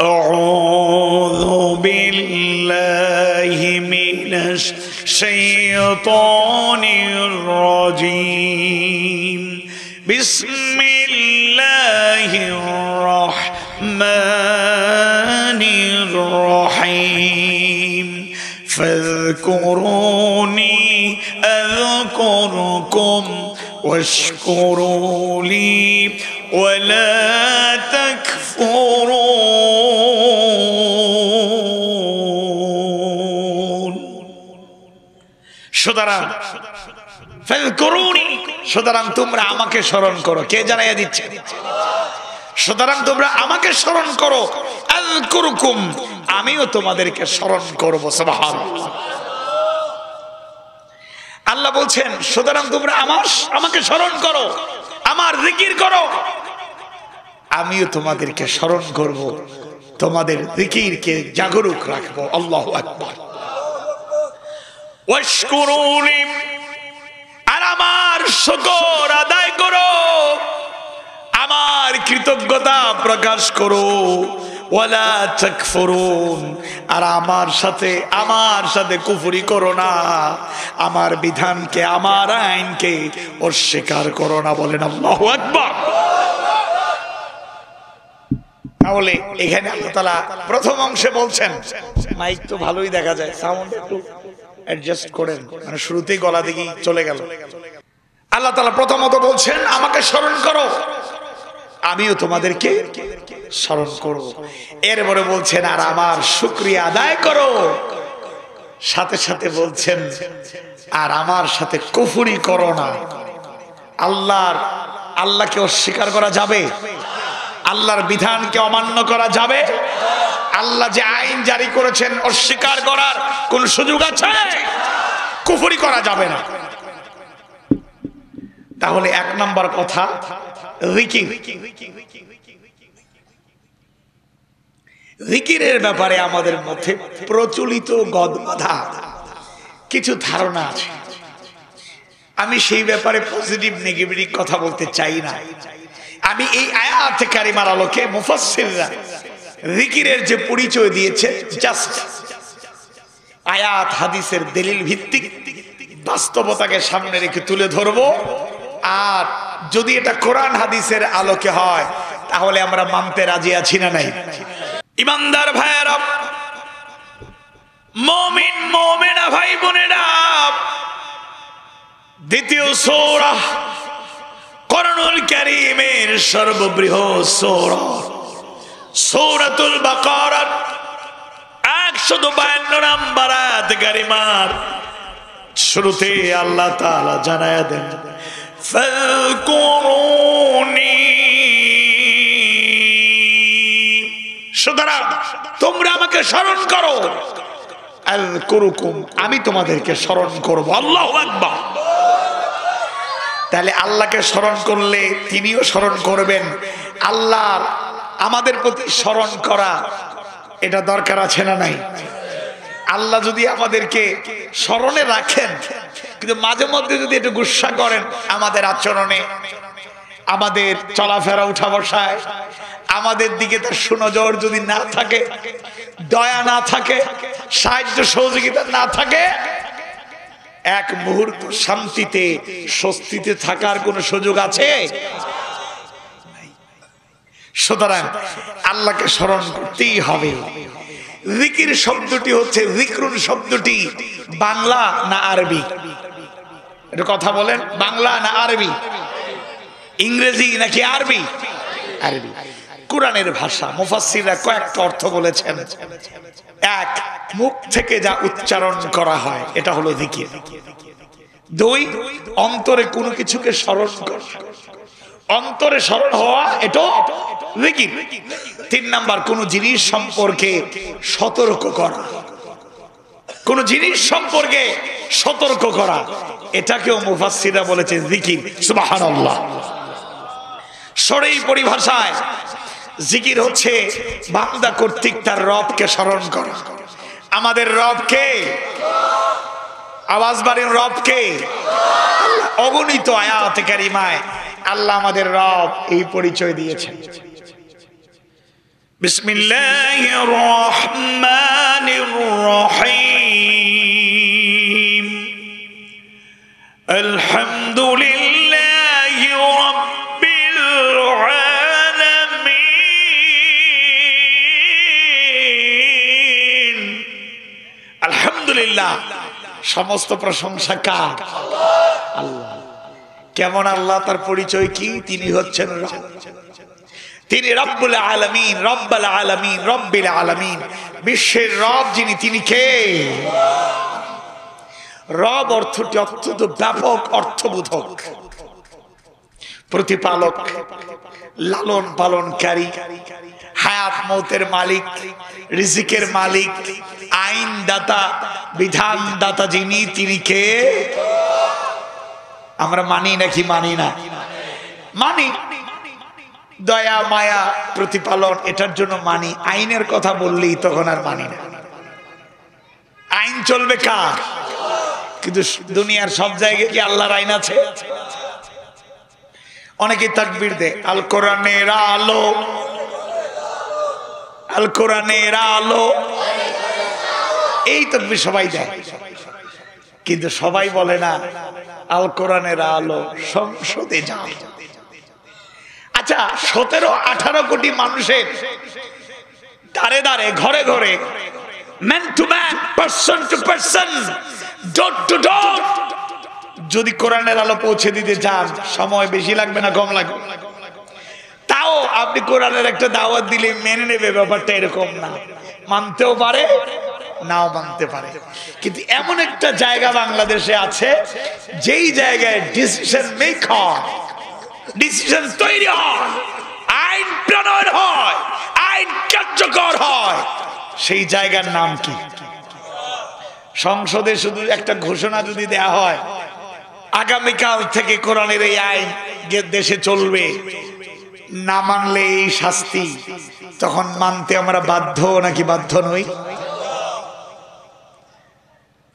أعوذ بالله من الشيطان الرجيم بسم الله الرحمن الرحيم فاذكروني أذكركم واشكروا لي ولا تكفرون সুতরাং ফাযকুরুনি সুতরাং তোমরা আমাকে স্মরণ করো। কে জানাইয়া দিচ্ছে? সুতরাং তোমরা আমাকে স্মরণ করো, আযকুরুকুম আমিও তোমাদেরকে স্মরণ করব। সুবহানাল্লাহ। আল্লাহ বলছেন সুতরাং তোমরা আমাকে স্মরণ করো, আমার জিকির করো, আমিও তোমাদেরকে স্মরণ করব, তোমাদের জিকিরকে জাগরুক রাখবো। আল্লাহু আকবার। ওয়াশকুরুনি আর আমার শুকর আদায় করো, আমার কৃতজ্ঞতা প্রকাশ করো। ওয়ালা তাকফুরুন আর আমার সাথে কুফরি করো না, আমার বিধানকে আমার আইনকে অস্বীকার করো না। বলেন আল্লাহু আকবার। তাহলে এখানে আল্লাহ তাআলা প্রথম অংশে বলছেন, মাইক তো ভালোই দেখা যায়, সাউন্ড একটু অ্যাডজাস্ট করেন, মানে শুরুতেই গলা দিকে চলে গেল। আল্লাহ তাআলা প্রথমত বলছেন আমাকে স্মরণ করো, আমিও তোমাদেরকে স্মরণ করব। এরপরে বলছেন আর আমার শুকরিয়া আদায় করো, সাথে সাথে বলছেন আর আমার সাথে কুফরি করো না। আল্লাহকে অস্বীকার করা যাবে? আল্লাহর বিধানকে অমান্য করা যাবে? আল্লাহ যে আইন জারি করেছেন অস্বীকার করার কোন সুযোগ আছে? কুফরি করা যাবে না। তাহলে এক নাম্বার কথা জিকির। জিকিরের ব্যাপারে আমাদের মধ্যে প্রচলিত গদবাঁধা কিছু ধারণা আছে। আমি সেই ব্যাপারে পজিটিভ নেগেটিভ কথা বলতে চাই না। আমি এই আয়াত কারিমার আলোকে মুফাসসিররা জিকিরের যে পরিচয় দিয়েছে জাস্ট আয়াত হাদিসের দলিল ভিত্তিক বাস্তবতাকে সামনে রেখে তুলে ধরবো। আর যদি এটা কোরআন হাদিসের আলোকে হয় তাহলে আমরা মানতে রাজি আছি না নাই? ইমানদার ভাইয়েরা, মুমিন মুমিনা ভাই বোনেরা, দ্বিতীয় সূরা কোরআনুল কারীমের সর্ববৃহৎ সূরা সূরাতুল বাকারা 152 নম্বর আয়াত কারিমার শুরুতে আল্লাহ তাআলা জানায়া দেন ফাযকুরুনি সুতরাং তোমরা আমাকে স্মরণ করো, আযকুরুকুম আমি তোমাদেরকে স্মরণ করব। আল্লাহু আকবার। তাহলে আল্লাহকে স্মরণ করলে তিনিও স্মরণ করবেন। আল্লাহর আমাদের প্রতি স্মরণ করা এটা দরকার আছে না নাই? আল্লাহ যদি আমাদেরকে স্মরণে রাখেন কিন্তু মাঝে মধ্যে যদি একটু গুসা করেন আমাদের আচরণে, আমাদের চলাফেরা উঠা বসায়, আমাদের দিকে তার সুনজর যদি না থাকে, দয়া না থাকে, সাহায্য সহযোগিতা না থাকে, এক মুহূর্ত শান্তিতে স্বস্তিতে থাকার কোন সুযোগ আছে? সুতরাং আল্লাহকে স্মরণ করতেই হবে। জিকির শব্দটি হচ্ছে, যিকরুন শব্দটি বাংলা না আরবি? এটা কথা বলেন, বাংলা না আরবি? ইংরেজি নাকি আরবি? আরবি। কোরআনের ভাষা। মুফাসসিররা কয়েকটা অর্থ বলেছেন। এক, মুখ থেকে যা উচ্চারণ করা হয় এটা হলো জিকির। দুই, অন্তরে কোনো কিছুকে স্মরণ করা, অন্তরে স্মরণ হওয়া এটাও জিকির। তিন নাম্বার, কোন জিনিস সম্পর্কে সতর্ক করা, কোন জিনিস সম্পর্কে সতর্ক করা, এটাকেও মুফাসসিররা বলেছে জিকির। সুবহানাল্লাহ। সরই পরিভাষায় জিকির হচ্ছে বান্দা কর্তৃক তার রবকে স্মরণ করা। আমাদের রবকে, আওয়াজ বাড়ির রবকে, অগণিত আয়াতে কারিমায় আল্লাহ আমাদের রব এই পরিচয় দিয়েছেন। সুতরাং জিকির হচ্ছে বিসমিল্লাহির রহমানির রহিম আলহামদুলিল্লাহি রাব্বিল আলামিন। আলহামদুলিল্লাহ, সমস্ত প্রশংসা কার? আল্লাহ। কেমন আল্লাহ, তার পরিচয় কি? তিনি হচ্ছেন রব, তিনি রব্বুল আলামিন, রব্বুল আলামিন, রব্বিল আলামিন, বিশ্বের রব যিনি, তিনি কে? রব অর্থটি অত্যন্ত ব্যাপক অর্থবোধক। প্রতিপালক, লালন পালনকারী, হায়াত মৌতের মালিক, রিজিকের মালিক, আইন দাতা, বিধান দাতা যিনি, তিনি কে? আমরা মানি নাকি মানি না? মানি। দয়া মায়া প্রতিপালন এটার জন্য মানি, আইনের কথা বললেই তখন আর মানি না। আইন চলবে কার? কিন্তু দুনিয়ার সব জায়গায় কি আল্লাহর আইন আছে? অনেকে তাকবীর দেয়, আল কোরআনের আলো, আল কোরআনের আলো, এই তাকবীর সবাই দেয়, কিন্তু সবাই বলে না আল কোরআনের আলো সংসদে যাও। আচ্ছা, 17-18 কোটি মানুষের দাঁড়ে দাঁড়ে, ঘরে ঘরে, man to man, person to person, door to door যদি কোরআনের আলো পৌঁছে দিতে চান, সময় বেশি লাগবে না কম লাগবে? তাও আপনি কোরআনের একটা দাওয়াত দিলে মেনে নেবে, ব্যাপারটা এরকম না। মানতেও পারে, নাও মানতে পারে। কিন্তু এমন একটা জায়গা বাংলাদেশে আছে, যেই জায়গায় ডিসিশন মেক হয়, ডিসিশন তৈরি হয়, আইন প্রণয়ন হয়, আইন কার্যকর হয়, সেই জায়গার নাম কি? সংসদে শুধু একটা ঘোষণা যদি দেয়া হয়, আগামীকাল থেকে কোরআনের এই আইন দেশে চলবে, না মানলে এই শাস্তি, তখন মানতে আমরা বাধ্য নাকি বাধ্য নই?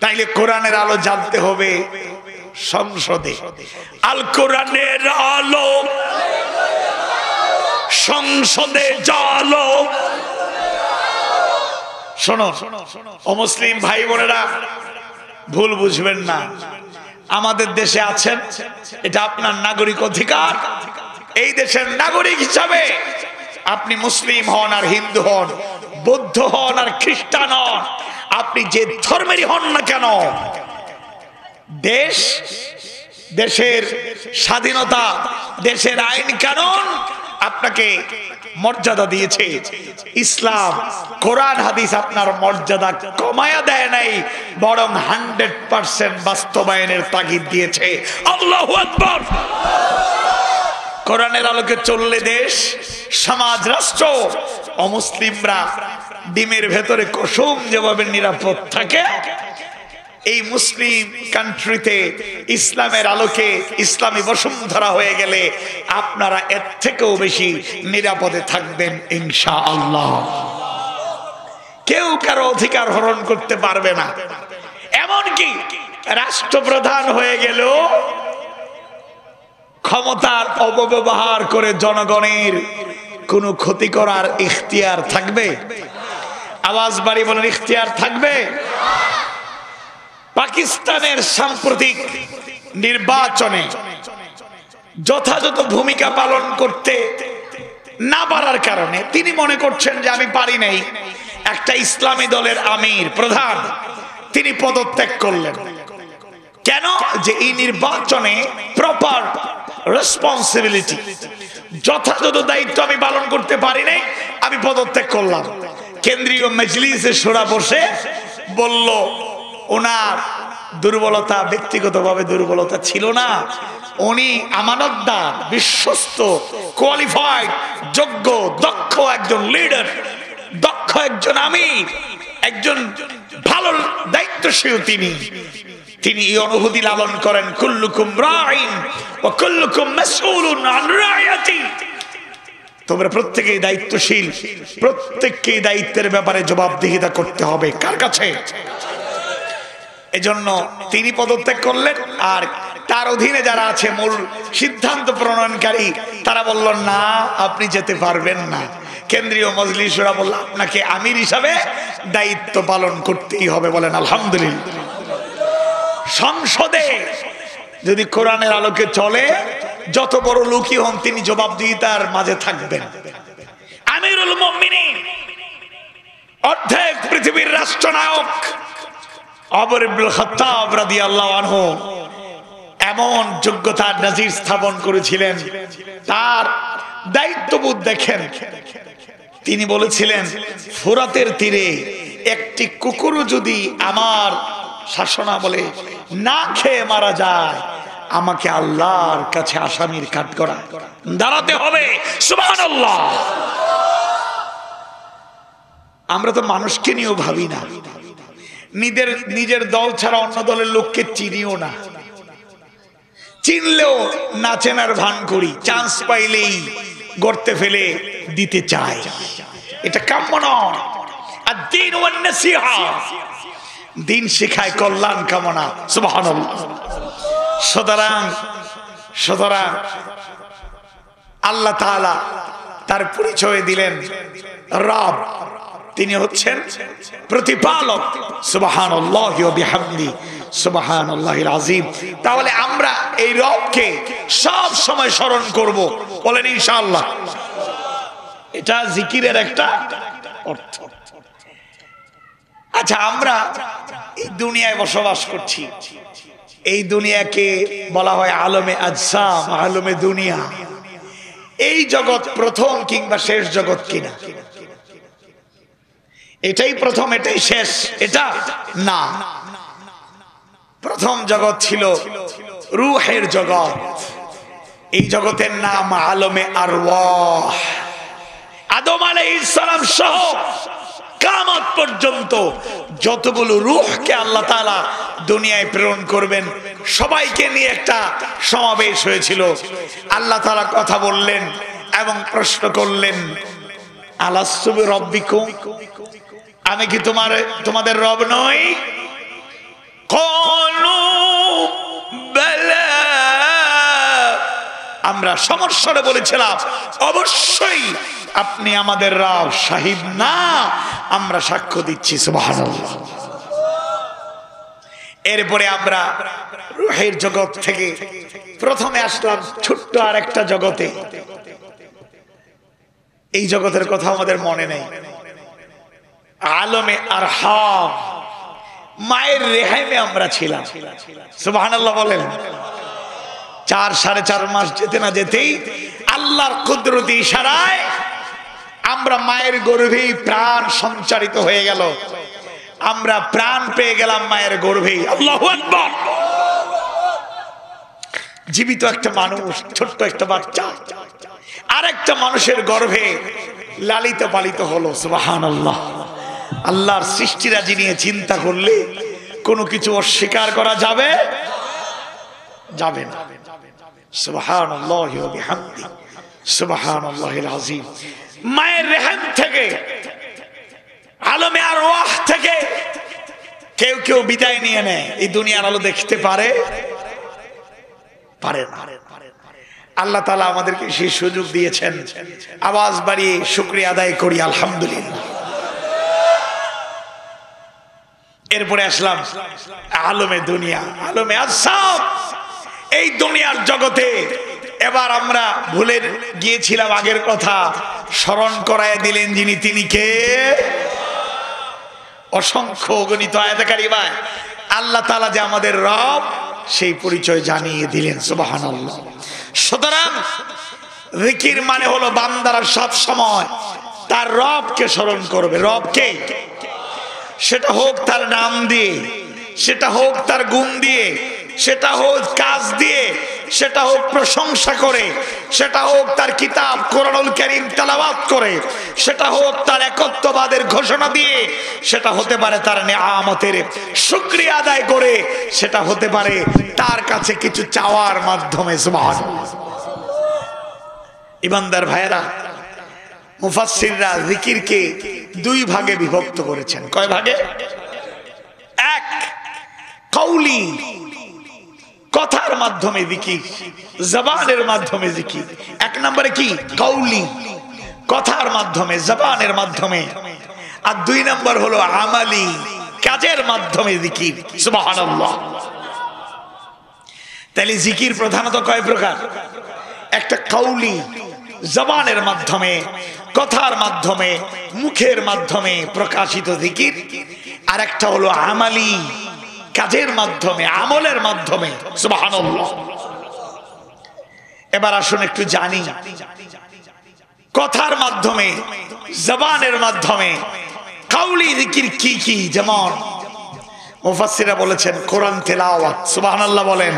তাইলে কোরআনের আলো জানতে হবে সংসদে। আল কোরআনের আলো সংসদে জালো। শোনো ও মুসলিম ভাই বোনেরা, ভুল বুঝবেন না। আমাদের দেশে আছেন, এটা আপনার নাগরিক অধিকার। এই দেশের নাগরিক হিসাবে আপনি মুসলিম হন আর হিন্দু হন, বৌদ্ধ হন আর খ্রিস্টান হন, আপনি যে ধর্মেরই হন না কেন, দেশ, দেশের স্বাধীনতা, দেশের আইন কানুন আপনাকে মর্যাদা দিয়েছে। ইসলাম, কোরআন হাদিস আপনার মর্যাদা কমায়া দেয় নাই, বরং 100% বাস্তবায়নের তাগিদ দিয়েছে। আল্লাহু আকবার। কোরআনের আলোকে চললে দেশ, সমাজ, রাষ্ট্র, অমুসলিমরা ডিমের ভেতরে কুসুম যেভাবে নিরাপদ থাকে, এই মুসলিম কান্ট্রিতে ইসলামের আলোকে ইসলামী বসুন্ধরা হয়ে গেলে আপনারা এর থেকেও বেশি নিরাপদে থাকবেন ইনশাআল্লাহ। কেউ কারো অধিকার হরণ করতে পারবে না। এমনকি রাষ্ট্রপ্রধান হয়ে গেলেও ক্ষমতার অপব্যবহার করে জনগণের কোনো ক্ষতি করার ইখতিয়ার থাকবে? আওয়াজ বাড়ি বলেন, ইখতিয়ার থাকবে? পাকিস্তানের সাম্প্রতিক নির্বাচনে যথাযথ ভূমিকা পালন করতে না পারার কারণে তিনি মনে করছেন যে আমি পারি নাই, একটা ইসলামী দলের আমির, প্রধান, তিনি পদত্যাগ করলেন। কেন? যে এই নির্বাচনে প্রপার রেসপন্সিবিলিটি, যথাযথ দায়িত্ব আমি পালন করতে পারি নাই, আমি পদত্যাগ করলাম। কেন্দ্রীয় মজলিসে শোরা বসে বলল ওনার দুর্বলতা ব্যক্তিগতভাবে দুর্বলতা ছিল না, উনি আমানতদার, বিশ্বস্ত, কোয়ালিফাইড, যোগ্য, দক্ষ একজন লিডার, দক্ষ একজন আমির, একজন ভালো দায়িত্বশীল তিনি। তিনি এই অনুভূতি লালন করেন, কুল্লুকুম রাইন ওয়া কুল্লুকুম মাসউলুন আন রাইয়াতি। তোমরা প্রত্যেকেই দায়িত্বশীল, প্রত্যেককেই দায়িত্বের ব্যাপারে জবাবদিহিতা করতে হবে। কার কাছে? এজন্য তিনি পদত্যাগ করলেন, আর তার অধীনে যারা আছে মূল সিদ্ধান্ত প্রণয়নকারী তারা বলল না, আপনি যেতে পারবেন না। কেন্দ্রীয় মজলিস শুরা বলল আপনাকে আমির হিসাবে দায়িত্ব পালন করতেই হবে, বলেন আলহামদুলিল্লাহ। সংসদে যদি কোরআনের আলোকে চলে, যত বড় লোকই হন তিনি জবাবদিহিতার মাঝে থাকবেন। আমিরুল মুমিনিন, অর্ধেক পৃথিবীর রাষ্ট্রনায়ক ওমর ইবনে খাত্তাব রাদিয়াল্লাহু আনহু এমন যোগ্যতার নজির স্থাপন করেছিলেন, তার দায়িত্ববোধ দেখেন। তিনি বলেছিলেন, ফোরাতের তীরে একটি কুকুর যদি আমার শাসনামলে না খেয়ে মারা যায়, আমাকে আল্লাহর কাছে আসামির কাঠগড়ায় দাঁড়াতে হবে। সুবহানাল্লাহ। আমরা তো মানুষকে নিয়েও ভাবি না, নিজের দল ছাড়া অন্য দলের লোককে চিনিও না, চিনলেও না চেনার ভান করি, চান্স পাইলেই গর্তে ফেলে দিতে চাই। এটা কাম্য নয়। আর দ্বীন ওয়ান নাসিহা, দিন শেখায় কল্যাণ কামনা। সুবহানাল্লাহ। সুতরাং আল্লাহ তাআলা তার পরিচয় দিলেন রব, তিনি হচ্ছেন প্রতিপালক। সুবহানাল্লাহি ওয়া বিহামদি সুবহানাল্লাহিল আযীম। তাহলে আমরা এই রবকে সব সময় স্মরণ করব, বলেন ইনশাআল্লাহ। এটা জিকিরের একটা অর্থ। আচ্ছা, আমরা এই দুনিয়ায় বসবাস করছি, এই দুনিয়াকে বলা হয় আলমে আজসাম, আলমে দুনিয়া। এই জগৎ প্রথম কিংবা শেষ জগৎ কিনা? এটাই প্রথম, এটাই শেষ? এটা না। প্রথম জগৎ ছিল রূহের জগৎ। এই জগতের নাম আলমে আরওয়াহ। আদম আলাইহিস সালাম সহ কিয়ামত পর্যন্ত যতগুলো রূহকে আল্লাহ তাআলা দুনিয়ায় প্রেরণ করবেন, সবাইকে নিয়ে একটা সমাবেশ হয়েছিল। আল্লাহ তাআলা কথা বললেন এবং প্রশ্ন করলেন, আলাস্তু বিরাব্বিকুম, আমি কি তোমাদের রব নই? ক্বালু বালা, আমরা সমস্যাটা বলেছিলাম অবশ্যই আপনি আমাদের রব। শাহিদ না, আমরা সাক্ষ্য দিচ্ছি। সুবহানাল্লাহ। এরপরে আমরা রূহের জগৎ থেকে প্রথমে আসলাম ছোট্ট আর একটা জগতে। এই জগতের কথা আমাদের মনে নেই। আলমে আরহাম, মায়ের রেহাইমে আমরা ছিলাম। সুবহানাল্লাহ বলেন। 4-4.5 মাস যেতে না যেতেই আল্লাহর কুদরতি ইশারায় আমরা মায়ের গর্ভেই প্রাণ সঞ্চারিত হয়ে গেল। আমরা প্রাণ পেয়ে গেলাম মায়ের গর্ভেই। আল্লাহু আকবার। জীবিত একটা মানুষ, ছোট্ট একটা বাচ্চা আরেকটা মানুষের গর্ভে লালিত পালিত হলো। সুবহানাল্লাহ। আল্লাহর সৃষ্টিরাজি নিয়ে চিন্তা করলে কোনো কিছু অস্বীকার করা যাবে না। সুবহানাল্লাহি ওয়া বিহামদি সুবহানাল্লাহিল আযীম। মায়ের রেহেম থেকে, আলমে আরওয়াহ থেকে কেউ বিদায় নিয়ে নেয়, এই দুনিয়ার আলো দেখতে পারে না। আল্লাহ তাআলা আমাদেরকে সেই সুযোগ দিয়েছেন। আওয়াজ বাড়িয়ে শুকরিয়া আদায় করি আলহামদুলিল্লাহ। এরপরে আসলাম আলমে দুনিয়া, আলমে আজসাম। এই দুনিয়ার জগতে এবার আমরা ভুলে গিয়েছিলাম আগের কথা, স্মরণ করায় দিলেন যিনি, তিনি কে? অসংখ্য গণিত আয়াতে কারিমায় আল্লাহ তাআলা যে আমাদের রব, সেই পরিচয় জানিয়ে দিলেন। সুবহানাল্লাহ। সুতরাং জিকির মানে হলো বান্দারা সব সময় তার রবকে স্মরণ করবে। রবকে, সেটা হোক তার নাম দিয়ে, সেটা হোক তার গুণ দিয়ে, সেটা হোক কাজ দিয়ে, সেটা হোক প্রশংসা করে, সেটা হোক তার কিতাব কোরআনুল কারীম তেলাওয়াত করে, সেটা হোক তার একত্ববাদের ঘোষণা দিয়ে, সেটা হতে পারে তার নিয়ামতের শুকরিয়া আদায় করে, সেটা হতে পারে তার কাছে কিছু চাওয়ার মাধ্যমে। সুবহানাল্লাহ। ইমানদার ভাইয়েরা, মুফাসসিররা জিকিরকে 2 ভাগে বিভক্ত করেছেন। কয় ভাগে? এক, কওলি, কথার মাধ্যমে জিকির, জবানের মাধ্যমে জিকির। 1 নম্বরে কি? কওলি, কথার মাধ্যমে, জবানের মাধ্যমে। আর 2 নম্বর হলো আমালি, কাজের মাধ্যমে জিকির। সুবহানাল্লাহ। তাহলে জিকির প্রধানত কয় প্রকার? একটা কাউলি, জবানের মাধ্যমে, কথার মাধ্যমে, মুখের মাধ্যমে প্রকাশিত জিকির। আর একটা হলো আমালি, কাজের মাধ্যমে, আমলের মাধ্যমে। সুবহানাল্লাহ। এবার আসুন একটু জানি কথার মাধ্যমে, জবানের মাধ্যমে কাউলি জিকির কি কি। যেমন মুফাসসিররা বলেছেন কোরআন তেলাওয়াত। সুবহানাল্লাহ বলেন।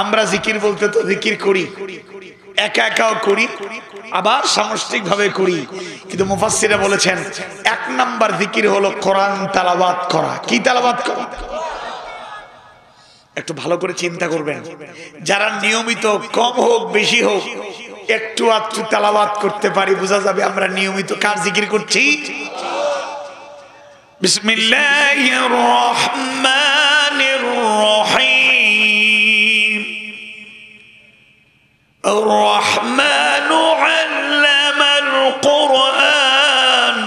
আমরা জিকির বলতে তো জিকির করি, একা একাও করি, আবার সামষ্টিক ভাবে করি, কিন্তু মুফাসসিররা বলেছেন 1 নাম্বার জিকির হলো কোরআন তেলাওয়াত করা। কি তেলাওয়াত করা? একটু ভালো করে চিন্তা করবেন, যারা নিয়মিত কম হোক বেশি হোক একটু আধটু তেলাওয়াত করতে পারি, বোঝা যাবে আমরা নিয়মিত কার জিকির করছি। বিসমিল্লাহির রহমানির রহিম। الرحمن علم القرآن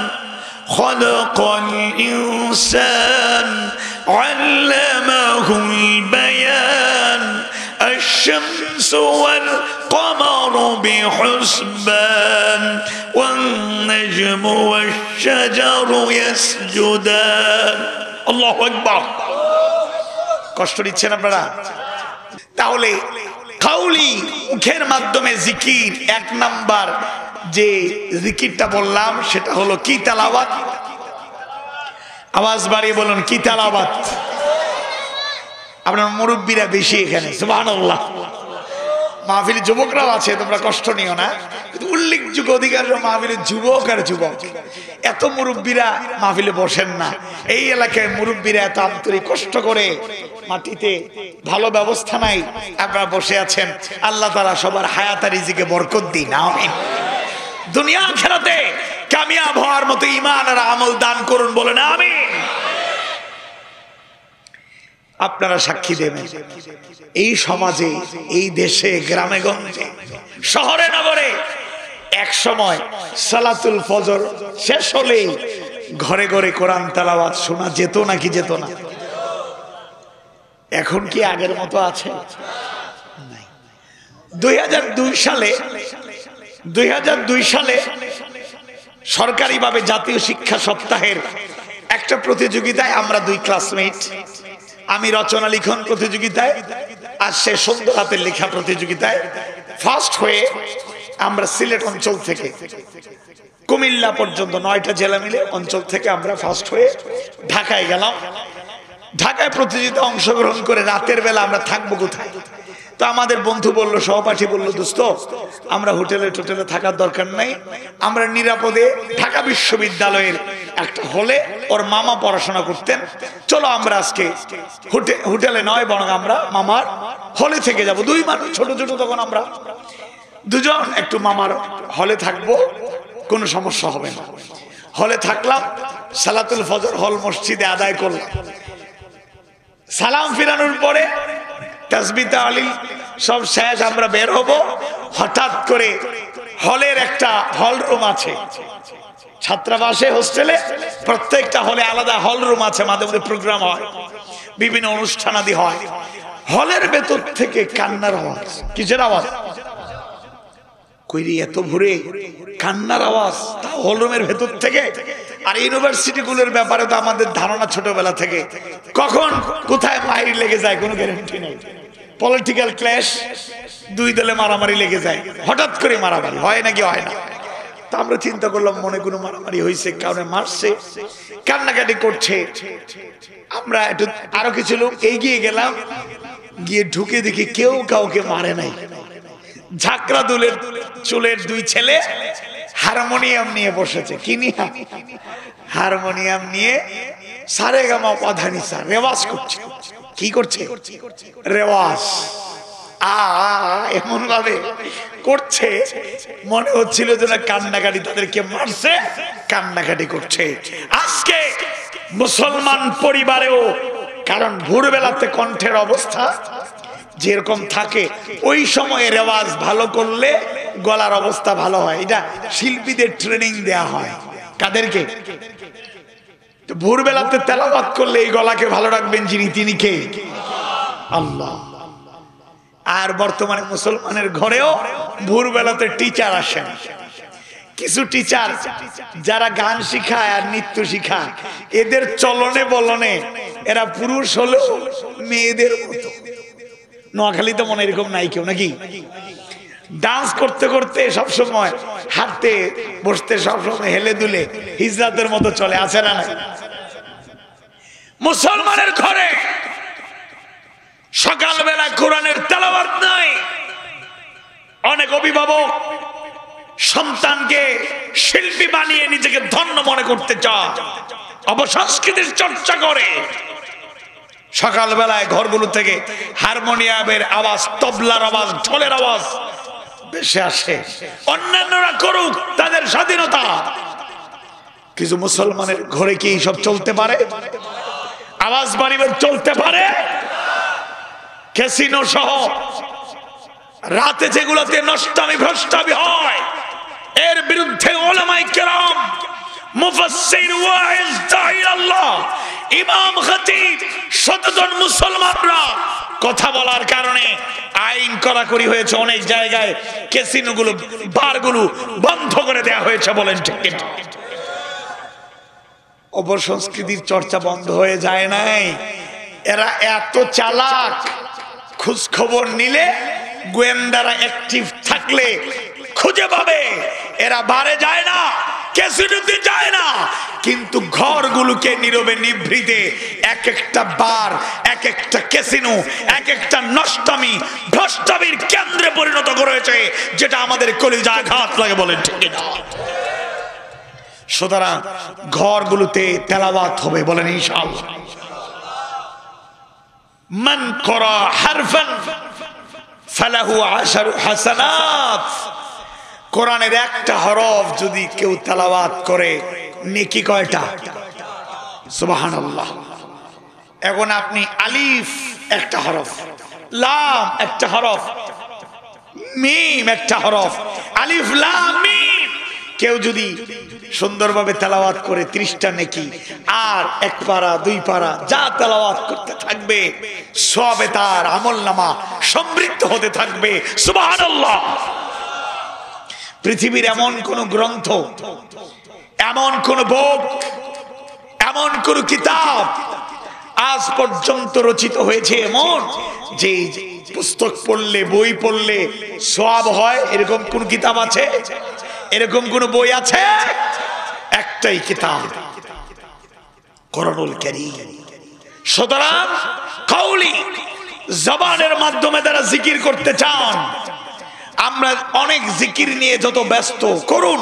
خلق الإنسان علمه البيان الشمس والقمر بحسبان والنجم والشجر يسجدان الله أكبر কষ্ট দিচ্ছেন আপনারা? তাহলে কাউলি, মুখের মাধ্যমে জিকির 1 নাম্বার যে জিকিরটা বললাম সেটা হলো কি? তেলাওয়াত। আওয়াজ বাড়িয়ে বলুন, কি তেলাওয়াত? আপনার মুরব্বীরা বেশি এখানে। সুবহানাল্লাহ। মাহফিলে যুবকরাও আছে, তোমরা কষ্ট নিও না, কিন্তু উল্লেখযোগ্য অধিকারী মাহফিলে যুবক আর যুবক। এত মুরব্বীরা মাহফিলে বসেন না। এই এলাকায় মুরব্বীরা এত আন্তরিক কষ্ট করে মাটিতে, ভালো ব্যবস্থা নাই, আপনারা বসে আছেন। আল্লাহ তাআলা সবার হায়াত আর রিজিকে বরকত দিন, আমিন। দুনিয়া আখিরাতে কামিয়াব হওয়ার মতো ঈমান আর আমল দান করুন, বলেন আমিন। আপনারা সাক্ষী দেবেন, এই সমাজে, এই দেশে, গ্রামে গঞ্জে, শহরে নগরে এক সময় সালাতুল ফজর শেষ হলেই ঘরে ঘরে কোরআন তেলাওয়াত শোনা যেত নাকি যেত না? এখন কি আগের মতো আছে? নাই। 2002 সালে সরকারিভাবে জাতীয় শিক্ষা সপ্তাহের একটা প্রতিযোগিতায় আমরা 2 ক্লাসমেট, আমি রচনা লিখন প্রতিযোগিতায় আর সে সুন্দর হাতের লেখা প্রতিযোগিতায় ফার্স্ট হয়ে আমরা সিলেট অঞ্চল থেকে কুমিল্লা পর্যন্ত 9টা জেলা মিলে অঞ্চল থেকে আমরা ফার্স্ট হয়ে ঢাকায় গেলাম। ঢাকায় প্রতিযোগিতা অংশগ্রহণ করে রাতের বেলা আমরা থাকবো কোথায়? তো আমাদের বন্ধু বলল, সহপাঠী বলল, দোস্ত আমরা হোটেলে থাকার দরকার নাই, আমরা নিরাপদে ঢাকা বিশ্ববিদ্যালয়ের একটা হলে, ওর মামা পড়াশোনা করতেন, চলো আমরা আজকে হোটেলে নয় বরং আমরা মামার হলে থেকে যাব। 2 মানুষ, ছোট ছোট, তখন আমরা 2 জন একটু মামার হলে থাকবো, কোনো সমস্যা হবে না। হলে থাকলাম, সালাতুল ফজর হল মসজিদে আদায় করলাম। সালাম ফিরানোর পরে তাসবিহ তাহলিল সব শেষ, আমরা বের হব। হঠাৎ করে হলের একটা হল রুম আছে, ছাত্রাবাসে, হোস্টেলে প্রত্যেকটা হলে আলাদা হল রুম আছে, মাঝে মধ্যে প্রোগ্রাম হয়, বিভিন্ন অনুষ্ঠান আদি হয়। হলের ভেতর থেকে কান্নার আওয়াজ। কিসের আওয়াজ? কইরি এত ভোরে কান্নার আওয়াজ, তা হল রুমের ভেতর থেকে। আর ইউনিভার্সিটি গুলোর ব্যাপারে তো আমাদের ধারণা ছোটবেলা থেকে, কখন কোথায় মাইর লেগে যায় কোনো গ্যারান্টি নেই। পলিটিক্যাল ক্ল্যাশ, 2 দলে মারামারি লেগে যায়, হঠাৎ করে মারামারি হয় নাকি হয় না। তা আমরা চিন্তা করলাম মনে কোনো মারামারি হয়েছে, কারণে মারছে, কান্নাকাটি করছে। আমরা একটু আরো কিছু লোক এগিয়ে গেলাম, গিয়ে ঢুকে দেখি কেউ কাউকে মারে নাই। ঝাঁকড়া দুলের চুলের 2 ছেলে হারমোনিয়াম নিয়ে বসেছে। কি নিয়ে? হারমোনিয়াম নিয়ে সারেগামা পাধানিসা রেওয়াজ করছে। কি করছে? রেওয়াজ। এমন ভাবে করছে মনে হচ্ছিল যে না কান্নাকাটি, তাদেরকে মারছে, কান্নাকাটি করছে। আজকে মুসলমান পরিবারেও, কারণ ভোরবেলাতে কণ্ঠের অবস্থা যেরকম থাকে, ওই সময়ে রেওয়াজ ভালো করলে গলার অবস্থা ভালো হয়। এটা শিল্পীদের ট্রেনিং দেয়া হয়। কাদেরকে? ভোরবেলাতে তেলাওয়াত করলে এই গলাকে ভালো রাখবেন যিনি, তিনি কে? আল্লাহ। আর বর্তমানে মুসলমানের ঘরেও ভোরবেলাতে টিচার আসেন। কিছু টিচার যারা গান শিখায় আর নৃত্য শিখায়, এদের চলনে বলনে এরা পুরুষ হলেও মেয়েদের মতো। নোয়াখালীতে মনে এরকম নাই কেউ নাকি? ডান্স করতে করতে সবসময় হাঁটতে বসতে সবসময় হেলে দুলে হিজরাতের মতো চলে, আছে না? মুসলমানের ঘরে সকালবেলা কোরআনের তেলাওয়াত নাই। অনেক অভিভাবক সন্তানকে শিল্পী বানিয়ে নিজেকে ধন্য মনে করতে চায়, অপসংস্কৃতির চর্চা করে। সকালবেলায় ঘরগুলো থেকে হারমোনিয়ামের আওয়াজ, তবলার আওয়াজ, ঢোলের আওয়াজ ভেসে আসে। অন্যান্যরা করুক, তাদের স্বাধীনতা। কিছু মুসলমানের ঘরে কি সব চলতে পারে? আওয়াজ বাড়িবার চলতে পারে? ক্যাসিনো সহ রাতে যেগুলোতে নষ্টামি ভ্রষ্টামি হয়, এর বিরুদ্ধে উলামায়ে কেরাম, মুফাসসির, ওয়াইজ, দাঈ আল্লাহ, ইমাম, খতিব, শতজন মুসলমানরা কথা বলার কারণে আইন কড়াকড়ি হয়েছে। অনেক জায়গায় ক্যাসিনোগুলো, বারগুলো বন্ধ করে দেওয়া হয়েছে। বলেন ঠিক কিনা? অপসংস্কৃতির চর্চা বন্ধ হয়ে যায় নাই। এরা এত চালাক, খোঁজ খবর নিলে, গোয়েন্দারা অ্যাক্টিভ থাকলে খুঁজে পাবে। এরা বারে যায় না, ক্যাসিনোতে যায় না, কিন্তু ঘরগুলোকে নীরবে নিভৃতে এক একটা বার, এক একটা ক্যাসিনো, এক একটা নষ্টামি ভ্রষ্টামির কেন্দ্রে পরিণত করেছে, যেটা আমাদের কলিজায় আঘাত লাগে। বলেন ঠিক না? সুতরাং ঘরগুলোতে তেলাওয়াত হবে। বলেন ইনশাআল্লাহ। মান ক্বারা হারফান ফালাহু আশারু হাসানাত। কোরআনের একটা হরফ যদি কেউ তেলাওয়াত করে, নেকি কয়টা? সুবহানাল্লাহ। এখন আপনি আলিফ একটা হরফ, লাম একটা হরফ, মিম একটা হরফ, আলিফ লাম মিম, কেউ যদি সুন্দরভাবে তেলাওয়াত করে 30টা নেকি। আর এক পারা, দুই পারা যা তেলাওয়াত করতে থাকবে, সবে তার আমলনামা সমৃদ্ধ হতে থাকবে। সুবহানাল্লাহ। পৃথিবীর এমন কোন গ্রন্থ, এমন কোন বই, এমন কোন কিতাব আজ পর্যন্ত রচিত হয়েছে এমন যে পুস্তক পড়লে, বই পড়লে সওয়াব হয়, এরকম কোন কিতাব আছে? এরকম কোন বই আছে? একটাই কিতাব, কোরআনুল কারীম। সুতরাং কাউলি জবানের মাধ্যমে তারা জিকির করতে চান। আমরা অনেক জিকির নিয়ে যত ব্যস্ত, করুন,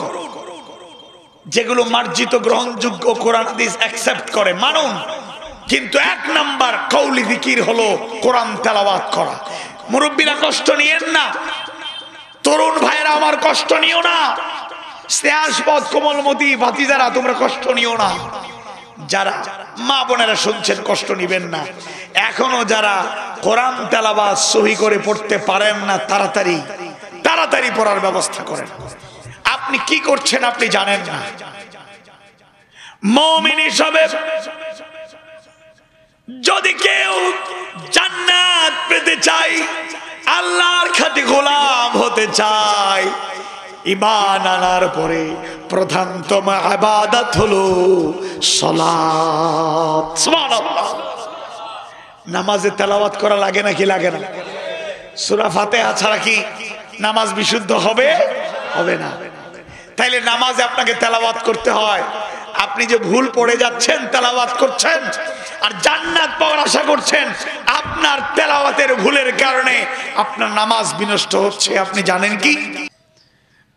যেগুলো মার্জিত, গ্রহণযোগ্য, কোরআন হাদিস অ্যাকসেপ্ট করে, মানুন। কিন্তু এক নাম্বার কাউলি জিকির হলো কোরআন তেলাওয়াত করা। মুরব্বীরা কষ্ট নিয়েন না, তরুণ ভাইরা আমার কষ্ট নিও না, স্নেহাস্পদ কোমলমতি ভাতিজারা তোমরা কষ্ট নিও না, যারা মা বোনেরা শুনছেন কষ্ট নিবেন না। এখনো যারা কোরআন তেলাওয়াত সহি করে পড়তে পারেন না, তাড়াতাড়ি তাড়াতাড়ি পড়ার ব্যবস্থা করেন। আপনি কি করছেন আপনি জানেন না। মুমিন হিসাবে যদি কেউ জান্নাত পেতে চায়, আল্লাহর খাঁটি গোলাম হতে চায়, ঈমান আনার পরে প্রধানতম ইবাদত হলো সালাত। সুবহানাল্লাহ। নামাজে তেলাওয়াত করা লাগে নাকি লাগে না? সূরা ফাতিহা ছাড়া কি নামাজ বিশুদ্ধ হবে? হবে না। তাইলে নামাজে আপনাকে তেলাওয়াত করতে হয়। আপনি যে ভুল পড়ে যাচ্ছেন, তেলাওয়াত করছেন আর জান্নাত পাওয়ার আশা করছেন, আপনার তেলাওয়াতের ভুলের কারণে আপনার নামাজ বিনষ্ট হচ্ছে। আপনি জানেন কি?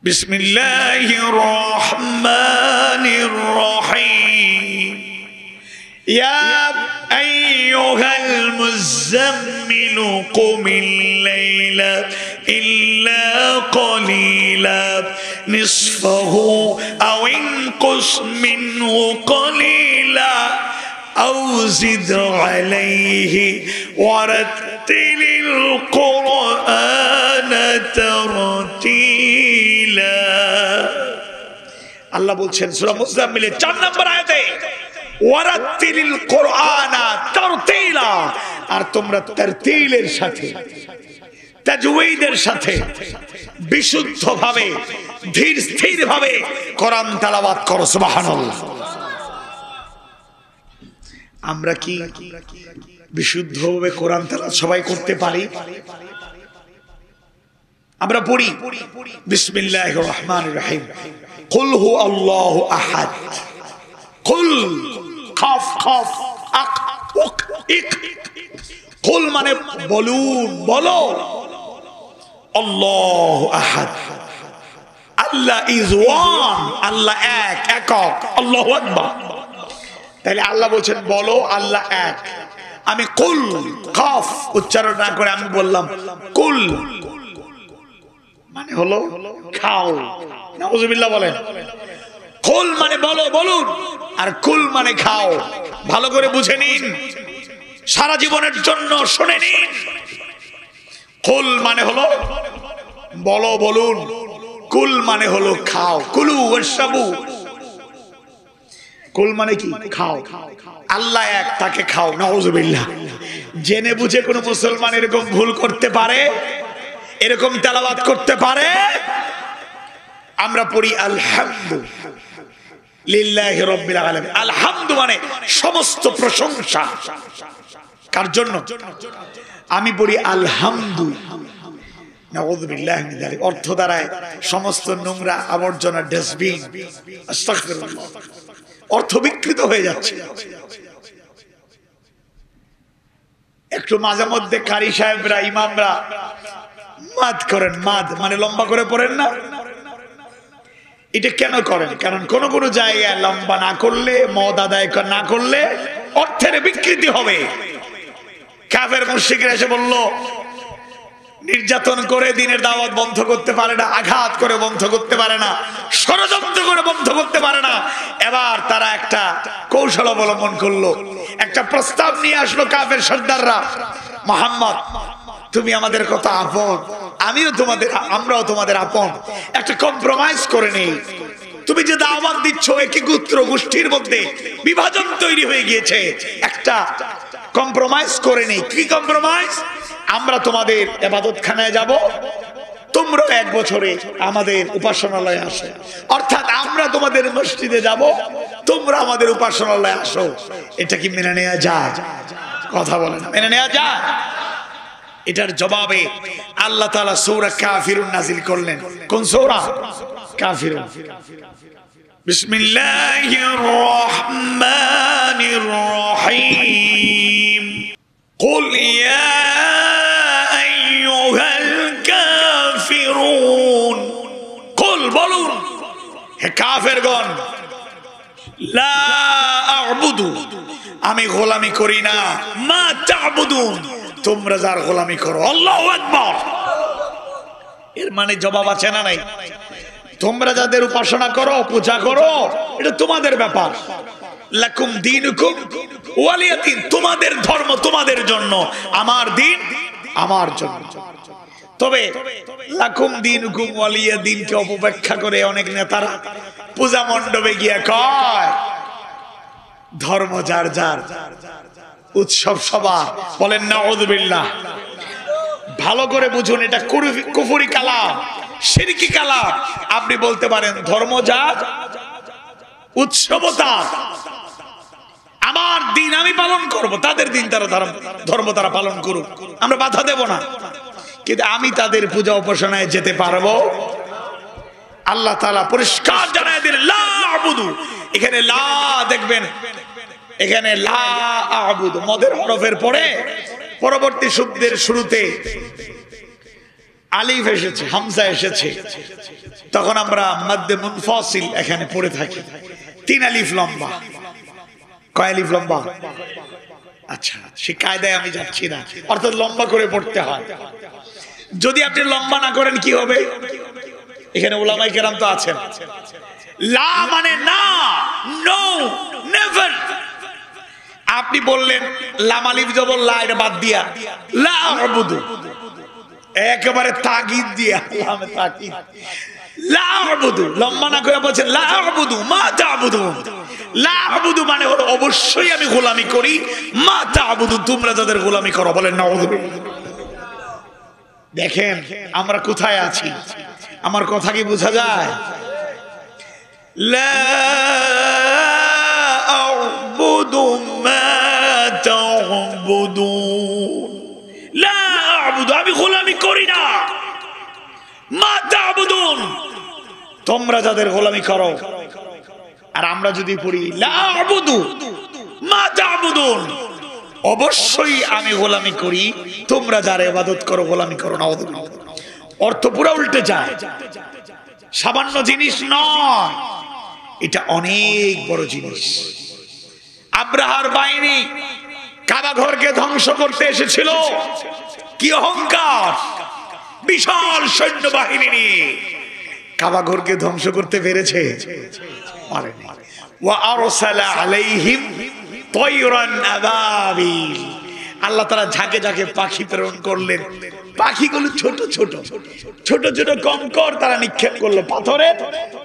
বিসমিল্লাহির রহমানির রহিম। ইয়া আইয়ুহাল মুযাম্মিলু কুমিল লাইলা ইল্লা ক্বালিলা নিসফাহু আও ইনকুস মিনহু ক্বালিলা আও জিদ আলাইহি ওয়ারাত্তিল ওয়ারাত্তিলিল কুরআনা তারতিলা। আল্লাহ বলছেন সূরা মুজাম্মিলের 4 নম্বর আয়াতে, ওয়ারাত্তিলিল কুরআনা তারতিলা, আর তোমরা তারতিলের সাথে, তাজউইদের সাথে বিশুদ্ধভাবে, ধীর স্থির ভাবে কোরআন তেলাওয়াত করো। সুবহানাল্লাহ। আমরা কি বিশুদ্ধভাবে কোরআন তেলাওয়াত সবাই করতে পারি? আমরা পড়ি বিসমিল্লাহির রহমানির রহিম, কুল হু আল্লাহু আহাদ, কুল কাফ কাফ আক উক ইক, কুল মানে বলুন, বলো, আল্লাহু আহাদ, আল্লাহ ইজ ওয়ান, আল্লাহ এক, একক, আল্লাহু আকবার। তাহলে আল্লাহ বলছেন বলো আল্লাহ এক। আমি কুল কাফ উচ্চারণ না করে আমি বললাম কুল, মানে হলো খাও। নাউজুবিল্লাহ বলেন। কুল মানে বলো, বলুন, আর কুল মানে খাও। ভালো করে বুঝে নিন, সারা জীবনের জন্য শুনে নিন। কুল মানে হলো বলো, বলুন, কুল মানে হলো খাও। কুলু ওয়াশরাবু, কুল মানে কি? খাও। আল্লাহ এক, তাকে খাও। নাউজুবিল্লাহ। জেনে বুঝে কোন মুসলমান এরকম ভুল করতে পারে? এরকম তেলাওয়াত করতে পারে? আমরা পড়ি আলহামদুলিল্লাহি রাব্বিল আলামিন। আলহামদু মানে সমস্ত প্রশংসা। কার জন্য? আমি পড়ি আলহামদু, নাউযুবিল্লাহ মিন যালিক, অর্থ দ্বারায় সমস্ত নোংরা আবর্জনা ডাস্টবিন, আস্তাগফিরুল্লাহ, অর্থ বিকৃত হয়ে যাচ্ছে। একটু মাঝে মধ্যে কারি সাহেবরা, ইমামরা মাদ করেন। মাদ মানে লম্বা করে পড়েন না? এটা কেন করেন? কারণ কোন কোন জায়গায় লম্বা না করলে, মদ আদায় না করলে অর্থের বিকৃতি হবে। কাফের মুশরিকরা এসে বলল, নির্যাতন করে দিনের দাওয়াত বন্ধ করতে পারে না, আঘাত করে বন্ধ করতে পারে না, ষড়যন্ত্র করে বন্ধ করতে পারে না। এবার তারা একটা কৌশল অবলম্বন করলো, একটা প্রস্তাব নিয়ে আসলো কাফের সর্দাররা, মুহাম্মদ তুমি আমাদের কথা আপন, আমিও তোমাদের, আমরাও তোমাদের আপন, একটা কম্প্রোমাইজ করে নেই। তুমি যে দাওয়াত দিচ্ছ, একই গোত্র গোষ্ঠীর মধ্যে বিভাজন তৈরি হয়ে গিয়েছে, একটা কম্প্রোমাইজ করে নেই। কি কম্প্রোমাইজ? আমরা তোমাদের ইবাদতখানায় যাব, তোমরা 1 বছরে আমাদের উপাসনালয়ে আসো। অর্থাৎ আমরা তোমাদের মসজিদে যাব, তোমরা আমাদের উপাসনালয়ে আসো। এটা কি মেনে নেওয়া যায়? কথা বলেন, মেনে নেওয়া যায়? এটার জবাবে আল্লাহ তাআলা সূরা কাফিরুন নাযিল করলেন। কোন সূরা? কাফিরুন। বিসমিল্লাহির রহমানির রহিম, কুল ইয়া আইয়ুহাল কাফিরুন, কুল বলুন হে কাফেরগণ, লা আ'বুদু আমি গোলামি করি না, মা তা'বুদুন তোমরা যার গোলামি করো। আল্লাহু আকবার। এর মানে জবাব আছে না নাই? তোমরা যাদের উপাসনা করো, পূজা করো, এটা তোমাদের ব্যাপার। লাকুম দীনুকুম ওয়ালিয়া দীন, তোমাদের ধর্ম তোমাদের জন্য, আমার দিন আমার জন্য। তবে লাকুম দীনুকুম ওয়ালিয়া দীনকে অপব্যাখ্যা করে অনেক নেতারা পূজা মণ্ডপে গিয়ে কয় ধর্ম যার যার, উৎসব সবার। বলেন নাউযুবিল্লাহ। ভালো করে বুঝুন, এটা কুফরি কালাম, শিরকি কালাম। আপনি বলতে পারেন ধর্ম যার, উৎসব তার, আমার দিন আমি পালন করব, তাদের দিন তারা ধর্ম তারা পালন করুক, আমরা বাধা দেব না। কিন্তু আমি তাদের পূজা উপাসনায় যেতে পারবো? আল্লাহ তাআলা পরিষ্কার জানায় দিলেন লা আ'বুদু। এখানে লা দেখবেন, এখানে লা আ'বুদু মদের হরফের পরে পরবর্তী শব্দের শুরুতে আলিফ এসেছে, হামজা এসেছে, তখন আমরা মাদ্দে মুনফাসিল এখানে পড়ে থাকি। 3 আলিফ লম্বা। কয় আলিফ লম্বা? আচ্ছা, সে কায়দায় আমি যাচ্ছি না, অর্থাৎ লম্বা করে পড়তে হয়। যদি আপনি লম্বা না করেন কি হবে? এখানে উলামায়ে কেরাম তো আছেন। লা মানে না, নো, নেভার। আপনি বললেন লাম আলিফ জবর লা, এটা বাদ দিয়া লা আবুদু, একেবারে তাগিদ দিয়া লামে তাকিদ, লা আবুদু লম্বা না করে বলছেন লা আবুদু মা তা'বুদুন। লা আবুদু মানে হলো অবশ্যই আমি গোলামি করি, মা তা'বুদু তোমরা যাদের গোলামি করো। বলেন নাউযুবিল্লাহ। দেখেন আমরা কোথায় আছি, আমার কথা কি বোঝা যায়? লা আ'বুদু মা তা'বুদুন, লা আ'বুদু আমি গোলামি করি না, মা তা'বুদুন তোমরা যাদের গোলামি করো। আর আমরা যদি পড়ি লা আ'বুদু মা তা'বুদুন, অবশ্যই আমি গোলামি করি, তোমরা যারা ইবাদত করো গোলামি করো। নাউযুবিল্লাহ। অর্থ পুরো উল্টে যায়, সামান্য জিনিস নয়, এটা অনেক বড় জিনিস। আব্রাহার বাহিনী কাবা ঘরকে ধ্বংস করতে এসেছিল, কি অহংকার, বিশাল সৈন্য বাহিনী নিয়ে কাবা ঘরকে ধ্বংস করতে পেরেছে? পারেনি। ওয়া আরসালা আলাইহিম তায়রান আবাবিল, আল্লাহ তাআলা ঝাঁকে ঝাঁকে পাখি প্রেরণ করলেন। পাখিগুলো ছোট ছোট ছোট ছোট কঙ্কর তারা নিক্ষেপ করলো, পাথরের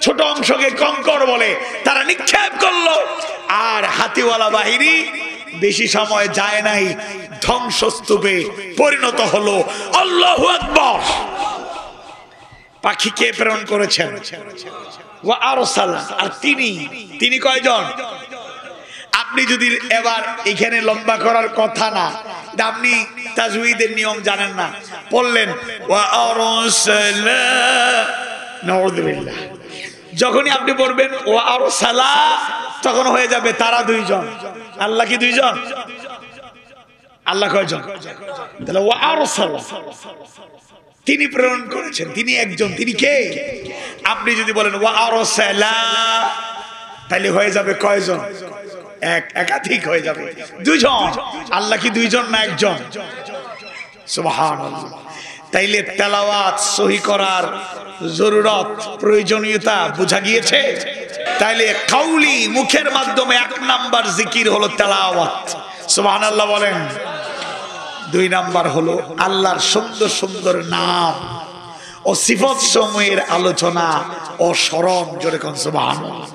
ছোট অংশকে কঙ্কর বলে, তারা নিক্ষেপ করলো। আর হাতিওয়ালা বাহিনী বেশি সময় যায় নাই, ধ্বংসস্তূপে পরিণত হলো। আল্লাহু আকবার। পাখিকে প্রেরণ করেছেন। ওয়া আরসালা, আর তিনি কয়জন? আপনি যদি এবার এখানে লম্বা করার কথা না, আপনি তাজউইদের নিয়ম জানেন না, বললেন ওয়া আরসালা, নাউযুবিল্লাহ। যখনই আপনি পড়বেন ওয়া আরসালা, তখন হয়ে যাবে তারা দুইজন। আল্লাহ কি দুইজন? আল্লাহ কয়জন? তাহলে ওয়া আরসালা, তিনি প্রেরণ করেছেন, তিনি একজন। তিনি কে? আপনি যদি বলেন ওয়া আরসালা, তাহলে হয়ে যাবে কয়জন? একাধিক হয়ে যাবে, দুইজন। আল্লাহ কি দুইজন না একজন? সুবহানাল্লাহ। তাইলে তেলাওয়াত সহি করার জরুরত, প্রয়োজনীয়তা বোঝা গিয়েছে। তাইলে কাউলি, মুখের মাধ্যমে 1 নাম্বার জিকির হলো তেলাওয়াত, সুবহানাল্লাহ বলেন। 2 নাম্বার হলো আল্লাহর সুন্দর সুন্দর নাম ও সিফত সমূহের আলোচনা ও স্মরণ। জোরে কোন সুবহানাল্লাহ।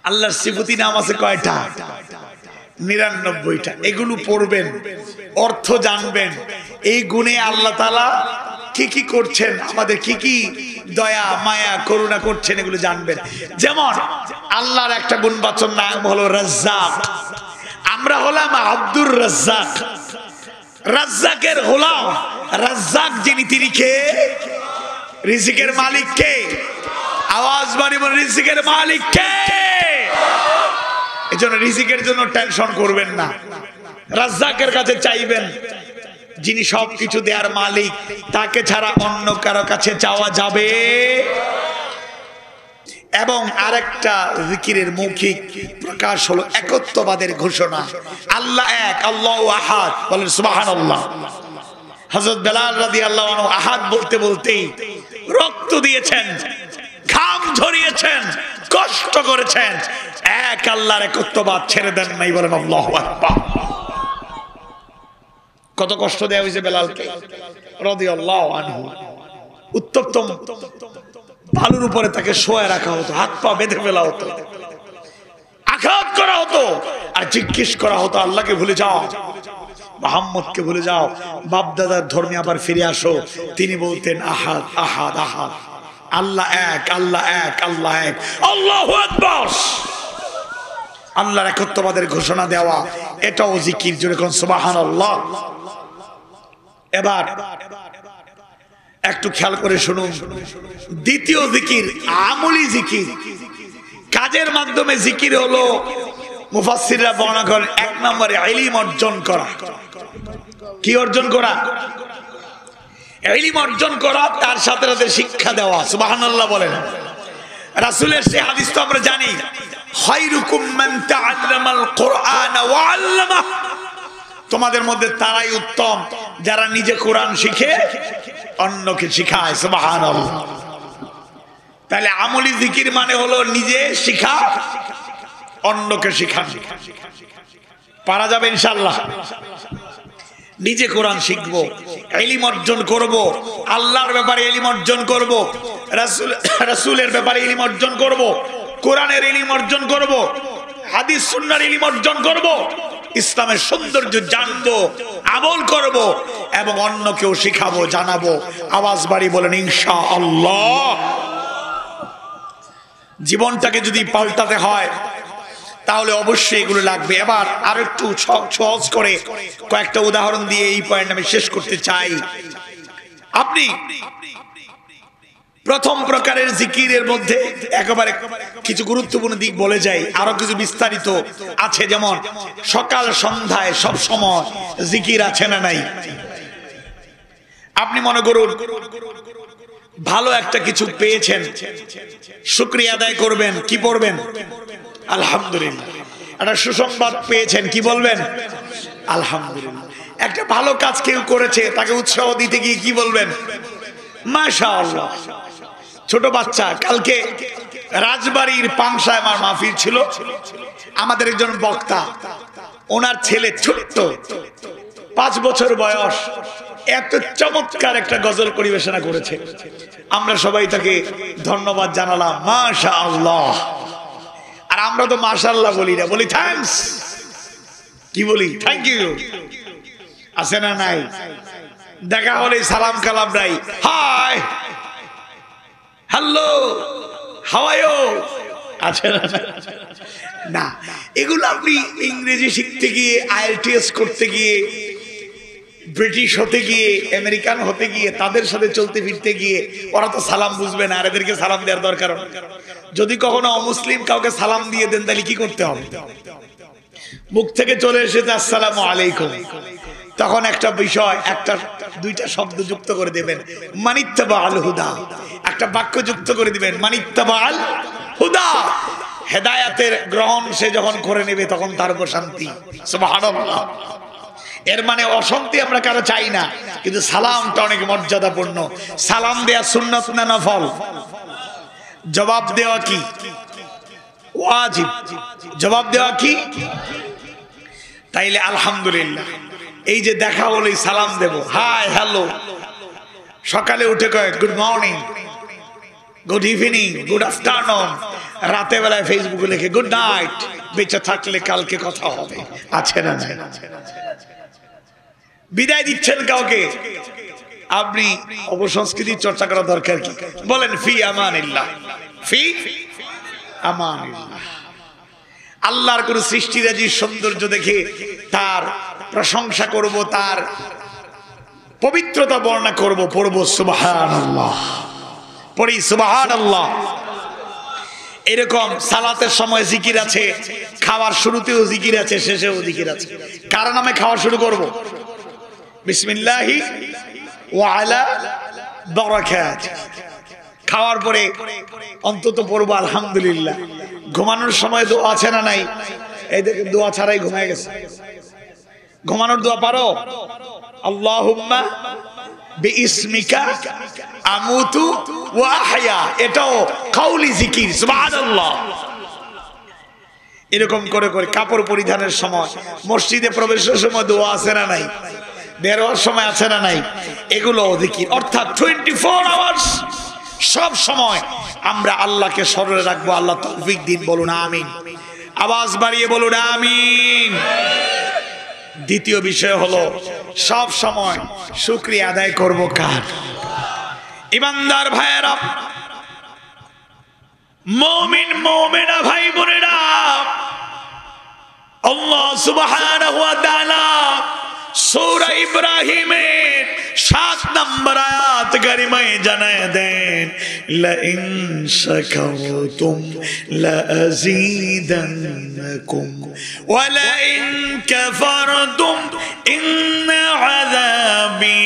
আল্লাহর সিফতি নাম আছে কয়টা? 99টা। এগুলো পড়বেন, অর্থ জানবেন, এই গুণে আল্লাহ তাআলা কি কি করছেন, আমাদের কি কি দয়া মায়া করুণা করছেন, এগুলো জানবেন। যেমন আল্লাহর একটা গুণবাচক নাম হলো রাজ্জাক। আমরা হলাম আব্দুর রাজ্জাক, রাজ্জাকের গোলাম। রাজ্জাক যিনি, তিনি কে? রিজিকের মালিক কে? আওয়াজ বাড়ি বলে, রিজিকের মালিক কে? এজন্য রিজিকের জন্য টেনশন করবেন না, রাজ্জাকের কাছে চাইবেন, যিনি সবকিছু দেওয়ার মালিক, তাকে ছাড়া অন্য কারো কাছে চাওয়া যাবে। এবং আরেকটা জিকিরের মৌখিক প্রকাশ হলো একত্ববাদের ঘোষণা। আল্লাহ এক, আল্লাহু আহাদ। বলেন সুবহানাল্লাহ। হযরত বেলাল রাদিয়াল্লাহু আনহু আহাদ বলতে বলতেই রক্ত দিয়েছেন, ঘাম ঝরিয়েছেন, কষ্ট করেছেন, এক আল্লাহর একত্ববাদ ছেড়ে দেন নাই। বলেন আল্লাহু আকবার। কত কষ্ট দেয়া হয়েছে বেলালকে রাদিয়াল্লাহু আনহু। উত্তপ্ত বালুর উপরে তাকে শোয়া রাখা হতো, হাত পা বেঁধে ফেলা হতো, আঘাত করা হতো, আর জিজ্ঞেস করা হতো আল্লাহকে ভুলে যাও, মুহাম্মদকে ভুলে যাও, বাপ দাদার ধর্মে আবার ফিরে আসো। তিনি বলতেন আহাদ আহাদ আহাদ, আল্লাহ এক, আল্লাহ এক, আল্লাহ এক, আল্লাহু আকবার। আল্লাহর একত্ববাদের ঘোষণা দেওয়া, এটাও জিকির। জোরে কোন সুবহানাল্লাহ। এবার একটু খেয়াল করে শুনুন, দ্বিতীয় জিকির আমলি জিকির, কাজের মাধ্যমে জিকির হলো, মুফাসসিররা বর্ণনা করেন 1 নম্বরে ইলম অর্জন করা। কি অর্জন করা? ইলম অর্জন করা, তার সাথে সাথে শিক্ষা দেওয়া। সুবহানাল্লাহ বলেন। রাসূলের সেই হাদিস তো আমরা জানি, খায়রুকুম মান তাআল্লামাল কুরআন ওয়া আল্লামা, তোমাদের মধ্যে তারাই উত্তম যারা নিজে কোরআন শিখে অন্যকে শিখায়। সুবহানাল্লাহ। তাহলে আমলি জিকির মানে হলো নিজে শিখা, অন্যকে শিখা। পারা যাবে ইনশাআল্লাহ। নিজে কোরআন শিখবো, ইলম অর্জন করব, আল্লাহর ব্যাপারে ইলম অর্জন করব, রাসূলের ব্যাপারে ইলম অর্জন করব, কোরআনের ইলম অর্জন করব, হাদিস সুন্নাহর ইলম অর্জন করব, ইসলামের সৌন্দর্য জানবো, আমল করব এবং অন্যকেও শিখাবো, জানাবো। আওয়াজ বাড়ি বলেন ইনশাআল্লাহ। জীবনটাকে যদি পাল্টাতে হয় তাহলে অবশ্যই এগুলো লাগবে। এবার আর একটু সহজ করে কয়েকটা উদাহরণ দিয়ে এই পয়েন্ট আমি শেষ করতে চাই। আপনি প্রথম প্রকারের জিকিরের মধ্যে একেবারে কিছু গুরুত্বপূর্ণ দিক বলে যাই, আরো কিছু বিস্তারিত আছে, যেমন সকাল সন্ধ্যায় সব সময় জিকির আছে না নাই? আপনি মনে করুন ভালো একটা কিছু পেয়েছেন, শুকরিয়া আদায় করবেন, কি পড়বেন? আলহামদুলিল্লাহ। একটা সুসংবাদ পেয়েছেন, কি বলবেন? আলহামদুলিল্লাহ। একটা ভালো কাজ কেউ করেছে, তাকে উৎসাহ দিতে গিয়ে কি বলবেন? মাশাআল্লাহ। ছোট বাচ্চা, কালকে রাজবাড়ির পাংশায় আমার মাহফিল ছিল, আমাদের একজন বক্তা, ওনার ছেলে ছোট্ট 5 বছর বয়স, এত চমৎকার একটা গজল পরিবেশনা করেছে। আমরা সবাই তাকে ধন্যবাদ জানালাম, মাশাআল্লাহ। আর আমরা তো মাশাআল্লাহ বলি না, বলি থ্যাঙ্কস। কি বলি? Thank you. আছে না নাই? দেখা হলে সালাম কালাম নাই, hi, hello, how are you, আছে না? এগুলো আপনি ইংরেজি শিখতে গিয়ে, IELTS করতে গিয়ে, ব্রিটিশ হতে গিয়ে, আমেরিকান হতে গিয়ে, তাদের সাথে চলতে ফিরতে গিয়ে ওরা তো সালাম বুঝবে না, আর এদেরকে সালাম দেওয়ার দরকার। যদি কখনো অমুসলিম কাউকে সালাম দিয়ে দেন তাহলে কি করতে হবে? মুখ থেকে চলে এসেছে আসসালামু আলাইকুম, তখন একটা বিষয়, একটা দুইটা শব্দ যুক্ত করে দেবেন, মানিত্তাবাল হুদা, একটা বাক্য যুক্ত করে দিবেন, মানিত্তাবাল হুদা। হেদায়েতের গ্রহণ সে যখন করে নেবে তখন তার উপর শান্তি। সুবহানাল্লাহ। এর মানে অশান্তি আমরা কারো চাই না, কিন্তু সালামটা অনেক মর্যাদাপূর্ণ। সালাম দেয়া সুন্নাত না নফল? জবাব দেওয়া কি ওয়াজিব? জবাব দেওয়া কি? তাইলে আলহামদুলিল্লাহ, এই যে দেখা হলেই সালাম দেব, হাই, হ্যালো। সকালে উঠে কয় good morning, good evening, good afternoon. রাতে বেলায় ফেসবুকে লিখে গুড নাইট, বেঁচে থাকলে কালকে কথা হবে, আছে না নাই? বিদায় দিচ্ছেন কাউকে, আপনি অপসংস্কৃতির চর্চা করা দরকার কি? বলেন ফি আমানিল্লাহ, ফি আমানিল্লাহ। আল্লাহর কোন সৃষ্টিরাজির সৌন্দর্য দেখে তার প্রশংসা করব, তার পবিত্রতা বর্ণনা করব, পড়ব সুবহানাল্লাহ, পড়ি সুবহানাল্লাহ। এরকম সালাতের সময় জিকির আছে, খাওয়ার শুরুতেও জিকির আছে, শেষেও জিকির আছে। কার নামে খাওয়া শুরু করব? বিসমিল্লাহি ওয়া আলা বারাকাত। খাওয়ার পরে অন্তত পড়বো আলহামদুলিল্লাহ। ঘুমানোর সময় দোয়া আছে না নাই? এই দেখেন, দোয়া ছাড়াই ঘুমায় গেছে। ঘুমানোর দোয়া পারো? আল্লাহুম্মা বিইসমিকা আমুতু ওয়া আহয়া, এটাও কাউলি জিকির, সুবহানাল্লাহ। এরকম করে করে কাপড় পরিধানের সময়, মসজিদে প্রবেশের সময় দোয়া আছে না নাই? বের হওয়ার সময় আছে না নাই? এগুলো জিকির। অর্থাৎ 24 আওয়ার্স সব সময় আমরা আল্লাহকে স্মরণে রাখবো। আল্লাহ তৌফিক দিন, বলুন আমিন। আওয়াজ বাড়িয়ে বলুন আমিন। দ্বিতীয় বিষয় হলো সব সময় শুকরিয়া আদায় করব কার? ইমানদার ভাইয়েরা, মুমিন মুমিনা ভাই বোনেরা, আল্লাহ সুবহানাহু ওয়া তাআলা সূরা ইব্রাহিমের 7 নম্বর আয়াত কারিমায় জানায় দেন, লা ইন শাকারতুম লা আযীদান্নাকুম ওয়া লা ইন কাফারতুম ইন্না আযাবি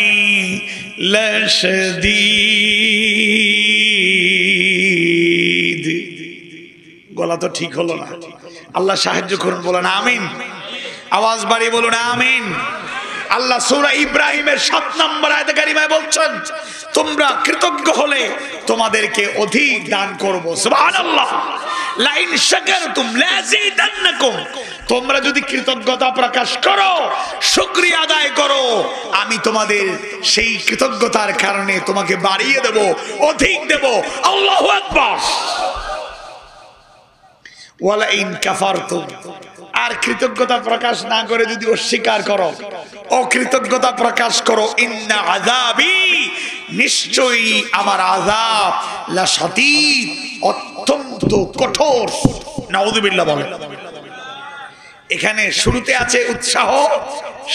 লাশাদীদ। গলা তো ঠিক হলো না, আল্লাহ সাহায্য করুন, বলেন আমিন। আওয়াজ বাড়িয়ে বলুন আমিন। আল্লাহ সূরা ইব্রাহিমের 7 নম্বর আয়াতে কারিমায় বলছেন, তোমরা কৃতজ্ঞ হলে তোমাদেরকে অধিক দান করব। সুবহানাল্লাহ। লাইন শাকারতুম লাযীদান্নাকুম, তোমরা যদি কৃতজ্ঞতা প্রকাশ করো, শুকরিয়া আদায় করো, আমি তোমাদের সেই কৃতজ্ঞতার কারণে তোমাকে বাড়িয়ে দেব, অধিক দেব। আল্লাহু আকবার। ওয়ালা ইন কাফারতুম, আর কৃতজ্ঞতা প্রকাশ না করে যদি অস্বীকার করো, অকৃতজ্ঞতা প্রকাশ করো, ইন্না আযাবি, নিশ্চয়ই আমার আযাব, লাশাদীদ, অত্যন্ত কঠোর। নাউযুবিল্লাহ বলেন। এখানে শুরুতে আছে উৎসাহ,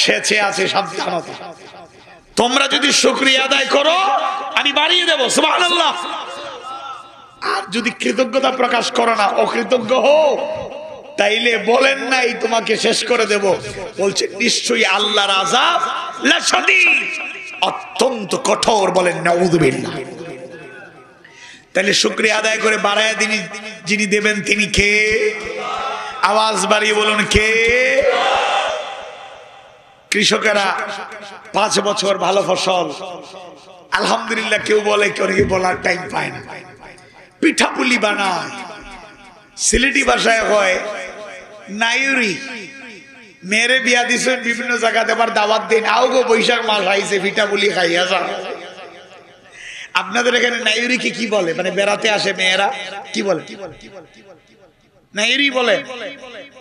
শেষে আছে সাবধানতা। তোমরা যদি শুকরিয়া আদায় করো আমি বাড়িয়ে দেব, সুবহানাল্লাহ। আর যদি কৃতজ্ঞতা প্রকাশ করো না, অকৃতজ্ঞ হও, তাইলে বলেন নাই তোমাকে শেষ করে দেব, বলছে নিশ্চয়ই আল্লাহর আযাব লাশাদীদ, অত্যন্ত কঠোর। বলেন নাউযুবিল্লাহ। তাহলে শুকরিয়া আদায় করে বাড়ায় যিনি দেবেন তিনি কে? আওয়াজ বাড়িয়ে বলুন কে? কৃষকেরা 5 বছর ভালো ফসল, আলহামদুলিল্লাহ কেউ বলে, কেউ বলার টাইম পায় না। পিঠাপুলি বানায়, সিলেটি ভাষায় হয় নাইউরি। মেয়েরে বিয়া দিছেন বিভিন্ন জায়গাতে, আবার দাওয়াত দিন, আও গো বৈশাখ মাস আইছে, পিঠাপুলি খাইয়া যা। আপনাদের এখানে নাইউরি কি বলে? মানে বেড়াতে আসে মেয়েরা, কি বলে? নাইউরি বলে।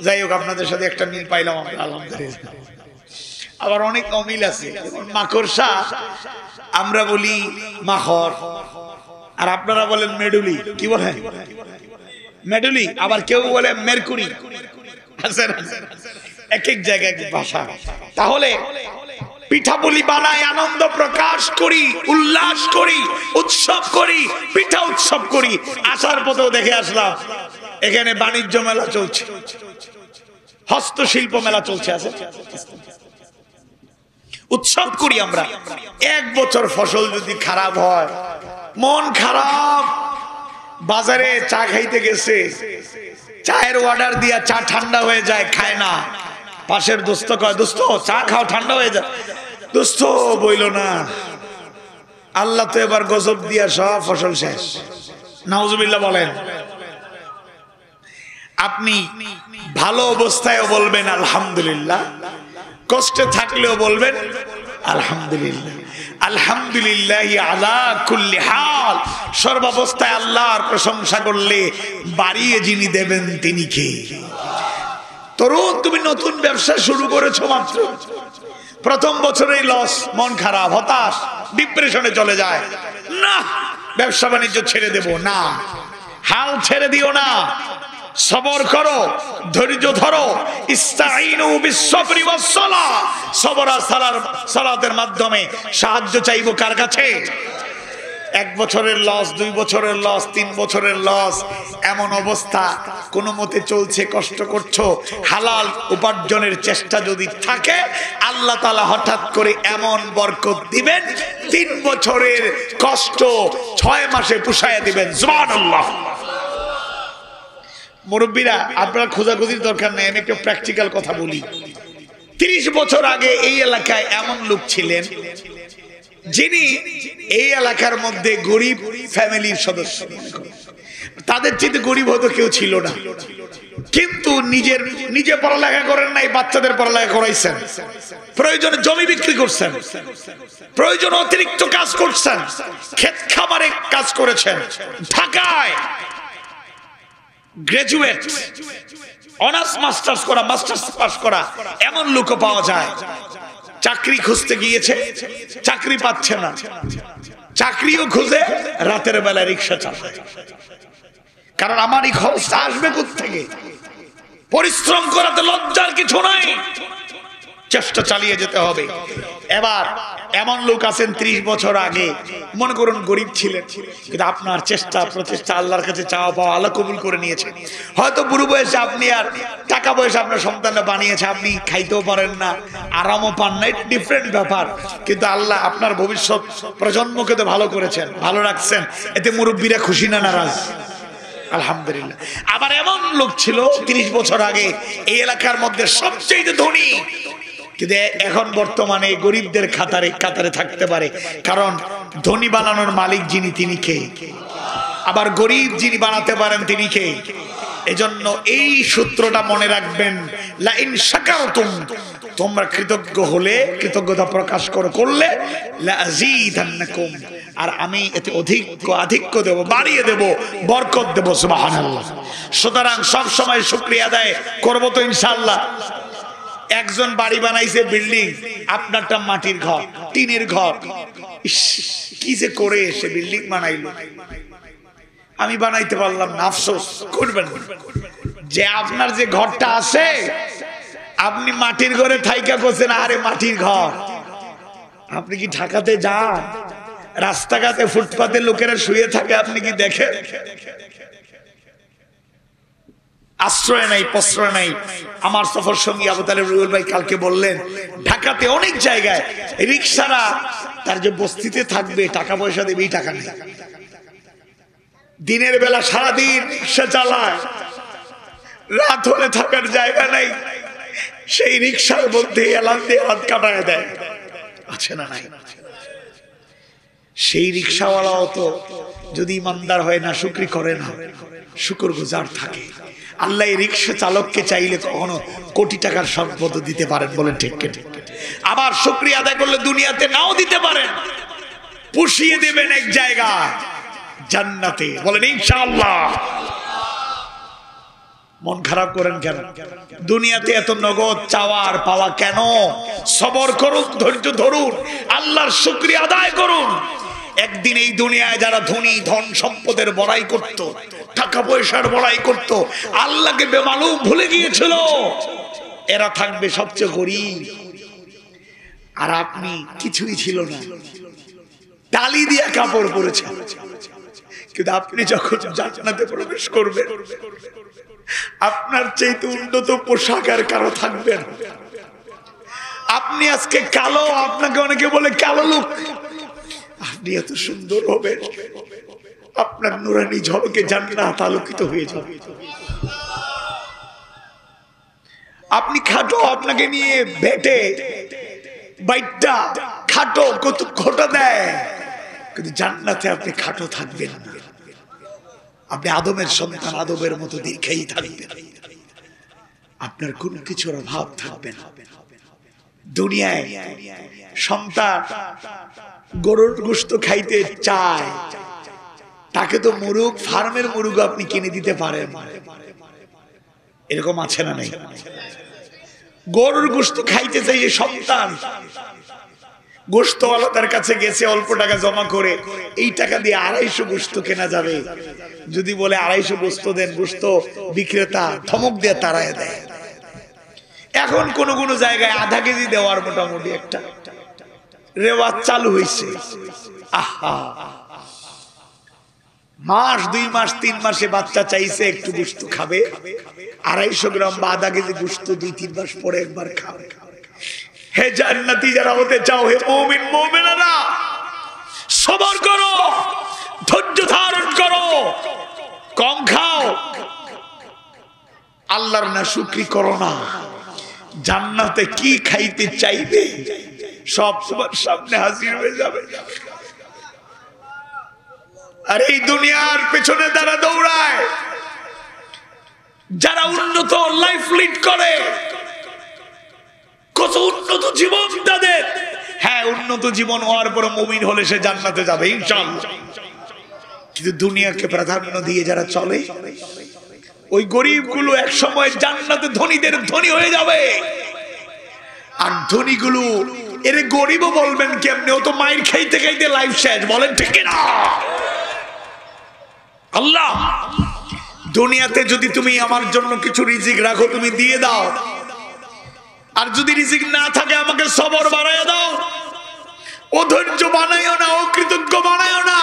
যাই হোক, আপনাদের সাথে একটা মিল পাইলাম আমরা, আলহামদুলিল্লাহ। আবার অনেক অমিল আছে। মাকড়সা আমরা বলি মাখর, আর আপনারা বলেন মেডুলি। কি বলেন? মেডুলি। আবার কেউ বলে মেরকুরি। এক এক জায়গায় এক ভাষা। তাহলে পিঠাপুলি বানাই, আনন্দ প্রকাশ করি, উল্লাস করি, উৎসব করি, পিঠা উৎসব করি। আসার পথেও দেখে আসলাম এখানে বাণিজ্য মেলা চলছে, হস্তশিল্প মেলা চলছে, আছে উৎসব করি আমরা। 1 বছর ফসল যদি খারাপ হয়, মন খারাপ। বাজারে চা খাইতে গেছে, চায়ের অর্ডার দিয়া চা ঠান্ডা হয়ে যায়, খায় না। পাশের দোস্ত কয়, দোস্ত চা খাও, ঠান্ডা হয়ে যায়। দোস্ত বইল না, আল্লাহ তো এবার গজব দিয়া সব ফসল শেষ। নাউজুবিল্লাহ বলেন। আপনি ভালো অবস্থায়ও বলবেন আলহামদুলিল্লাহ, কষ্টে থাকলেও বলবেন আলহামদুলিল্লাহ। আলহামদুলিল্লাহি আলা কুল্লি হাল, সর্বাবস্থায় আল্লাহর প্রশংসা করলে বাড়িয়ে যিনি দেবেন তিনি কে? তরুণ, তুমি নতুন ব্যবসা শুরু করেছো মাত্র, প্রথম বছরেই লস, মন খারাপ, হতাশ, ডিপ্রেশনে চলে যায়। না, ব্যবসা বাণিজ্য ছেড়ে দেব না, হাল ছেড়ে দিও না, সবর করো, ধৈর্য ধরো। ইস্তাঈনু বিস-সাবরি ওয়াস-সালাহ, সবর আর সালাতের মাধ্যমে সাহায্য চাইবো কার কাছে? 1 বছরের লস, 2 বছরের লস, 3 বছরের লস, এমন অবস্থা, কোনো মতে চলছে, কষ্ট করছো, হালাল উপার্জনের চেষ্টা যদি থাকে, আল্লাহ তাআলা হঠাৎ করে এমন বরকত দিবেন, 3 বছরের কষ্ট 6 মাসে পুষায়া দিবেন। সুবহানাল্লাহ। মুরব্বীরা, আপনারা খোঁজাখুঁজির দরকার নেই, আমি একটা প্র্যাকটিক্যাল কথা বলি। 30 বছর আগে এই এলাকায় এমন লোক ছিলেন যিনি এই এলাকার মধ্যে গরিব ফ্যামিলির সদস্য, তাদের চেয়ে গরিব হয়তো কেউ ছিল না, কিন্তু নিজে পড়ালেখা করেন নাই, বাচ্চাদের পড়ালেখা করাইছেন, প্রয়োজনে জমি বিক্রি করছেন, প্রয়োজন অতিরিক্ত কাজ করছেন, ক্ষেত খামারে কাজ করেছেন। ঢাকায় গ্রাজুয়েট, অনার্স মাস্টার্স করা, মাস্টার্স পাস করা এমন লোকও পাওয়া যায়। চাকরি খুঁজতে গিয়েছে, চাকরি পাচ্ছে না, চাকরিও খুঁজে রাতের বেলা রিক্সা চালায়। কারণ আমার এই খরচটা আসবে কোত্থেকে? পরিশ্রম করাতে লজ্জার কিছু নাই, চেষ্টা চালিয়ে যেতে হবে। এবার এমন লোক আছেন 30 বছর আগে মনে করুন গরিব ছিলেন, কিন্তু আপনার চেষ্টা প্রচেষ্টা আল্লাহর কাছে চাওয়া পাওয়া আল্লাহ কবুল করে নিয়েছে। হয়তো বুড়ো বয়সে আপনি আর টাকা পয়সা আপনার সন্তানরা বানিয়েছে, আপনি খাইতেও পারেন না, আরামও পান না, এটা ডিফারেন্ট ব্যাপার, কিন্তু আল্লাহ আপনার ভবিষ্যৎ প্রজন্মকে তো ভালো করেছেন, ভালো রাখছেন, এতে মুরব্বীরা খুশি না নারাজ? আলহামদুলিল্লাহ। আবার এমন লোক ছিল 30 বছর আগে এই এলাকার মধ্যে সবচেয়ে ধনী, কিন্তু এখন বর্তমানে গরিবদের কাতারে থাকতে পারে, কারণ ধনী বানানোর মালিক যিনি তিনি কে? আবার গরিব যিনি বানাতে পারেন তিনি কে? এজন্য এই সূত্রটা মনে রাখবেন, লা ইন শাকারতুম, তোমরা কৃতজ্ঞ হলে, কৃতজ্ঞতা প্রকাশ করলে, লা আযীদান্নাকুম, আর আমি এতে আধিক্য দেব, বাড়িয়ে দেব, বরকত দেব। সুবহানাল্লাহ। সুতরাং সব সময় শুকরিয়া আদায় করব তো ইনশাআল্লাহ। একজন বাড়ি বানাইছে, বিল্ডিং, আপনারটা মাটির ঘর, টিনের ঘর। কি যে করে সে বিল্ডিং বানাইলো, আমি বানাইতে পারলাম না, আফসোস করবেন যে আপনার যে ঘরটা আছে, আপনি মাটির ঘরে থাইকা করছেন, আরে মাটির ঘর। আপনি কি ঢাকাতে যান, রাস্তাঘাটে ফুটপাতে লোকেরা শুয়ে থাকে, আপনি কি দেখেন? আশ্রয় নাই, প্রশ্রয় নাই। আমার সফর সঙ্গী আবু তালেব রুহুল ভাই কালকে বললেন, ঢাকাতে অনেক জায়গায় রিক্সারা তার যে বস্তিতে থাকবে, টাকা পয়সা দেবে, এই টাকা নেই। দিনের বেলা সারাদিন রিক্সা চালায়, রাত হলে থাকার জায়গা নাই, সেই রিক্সার মধ্যে এলান দিয়ে হাত কাটায় দেয়, আছে না নাই? সেই রিক্সাওয়ালাও তো যদি ইমানদার হয় না, শুকরি করে না, শুকরগুজার থাকে। আল্লাহ এই রিক্সা চালককে চাইলে কখনো কোটি টাকার সম্পদ দিতে পারেন, বলেন ঠিক ঠিক। আবার শুকরিয়া আদায় করলে দুনিয়াতে নাও দিতে পারেন, পুষিয়ে দেবেন এক জায়গা জান্নাতে, বলেন ইনশাআল্লাহ। মন খারাপ করেন কেন? দুনিয়াতে এত নগদ চাওয়া আর পাওয়া কেন? সবর করুন, ধৈর্য ধরুন, আল্লাহর শুকরিয়া আদায় করুন। একদিন এই দুনিয়ায় যারা ধনী, ধন সম্পদের বড়াই করত, টাকা পয়সার বড়াই করত, আল্লাহকে বেমালুম ভুলে গিয়েছিল, এরা থাকবে সবচেয়ে গরিব। আর আপনি কিছুই ছিল না, টালি দিয়া কাপড় পরেছেন, কিন্তু আপনি যখন জান্নাতে প্রবেশ করবেন, আপনার চাইতে উন্নত পোশাক আর কারো থাকবে না। আপনি আজকে কালো, আপনাকে অনেকে বলে কালো লোক, আপনি এত সুন্দর হবেন, আপনার নুরানি ঝলকে জান্নাত আলোকিত হয়ে যাবে। আপনি খাটো, আপনাকে নিয়ে বেটে বাইটটা খাটো কত খোটা দেয়, কিন্তু জান্নাতে আপনি খাটো থাকবেন না। আপনি আদমের সন্তান, আদমের মতো দীর্ঘায়ী থাকবেন, আপনার কোন কিছুর অভাব থাকবে না। দুনিয়ায় সন্তান গরুর গোশত খাইতে চায়, তাকে তো মুরগ, ফার্মের মুরগ আপনি কিনে দিতে পারেন, এরকম আছে না নাই? গরুর গোশত খাইতে চাই সন্তান, গোশতওয়ালা তার কাছে গেছে, অল্প টাকা জমা করে, এই টাকা দিয়ে 250 গোশত কেনা যাবে। যদি বলে 250 গোশত দেন, গোশত বিক্রেতা ধমক দিয়ে তাড়ায় দেয়। এখন কোন কোন জায়গায় আধা কেজি দেওয়ার মোটামুটি একটা রেওয়াজ চালু হয়েছে। আহা, মাস 2 মাস 3 মাসে বাচ্চা চাইছে একটু গোশত খাবে, 250 গ্রাম বা আধা কেজি গোশত 2-3 মাস পরে একবার খাবে। হে জান্নাতি যারা হতে চাও, হে মুমিন মুমিনারা, সবর করো, ধৈর্য ধারণ করো, কম খাও, আল্লাহর নাশুকরি করো না। জান্নাতে কি খাইতে চাইবে সব তোমার সামনে হাজির হয়ে যাবে। আর এই দুনিয়ার পেছনে যারা দৌড়ায়, যারা উন্নত লাইফ লিড করে, কত উন্নত জীবন তাদের। হ্যাঁ, উন্নত জীবন হওয়ার পর মুমিন হলে সে জান্নাতে যাবে ইনশাআল্লাহ। কিন্তু দুনিয়াকে প্রাধান্য দিয়ে যারা চলে, ওই গরিবগুলো এক সময় জান্নাতে ধনীদের ধনী হয়ে যাবে। আর ধনীগুলো, এর গরিবও বলবেন কেমনে, ও তো মাইর খাইতে খাইতে লাইফ শেষ, বলেন ঠিক না? আল্লাহ, দুনিয়াতে যদি তুমি আমার জন্য কিছু রিজিক রাখো, তুমি দিয়ে দাও, আর যদি রিজিক না থাকে আমাকে সবর বাড়ায় দাও, ও ধৈর্য বানাইও না, ও কৃতজ্ঞ বানাইও না,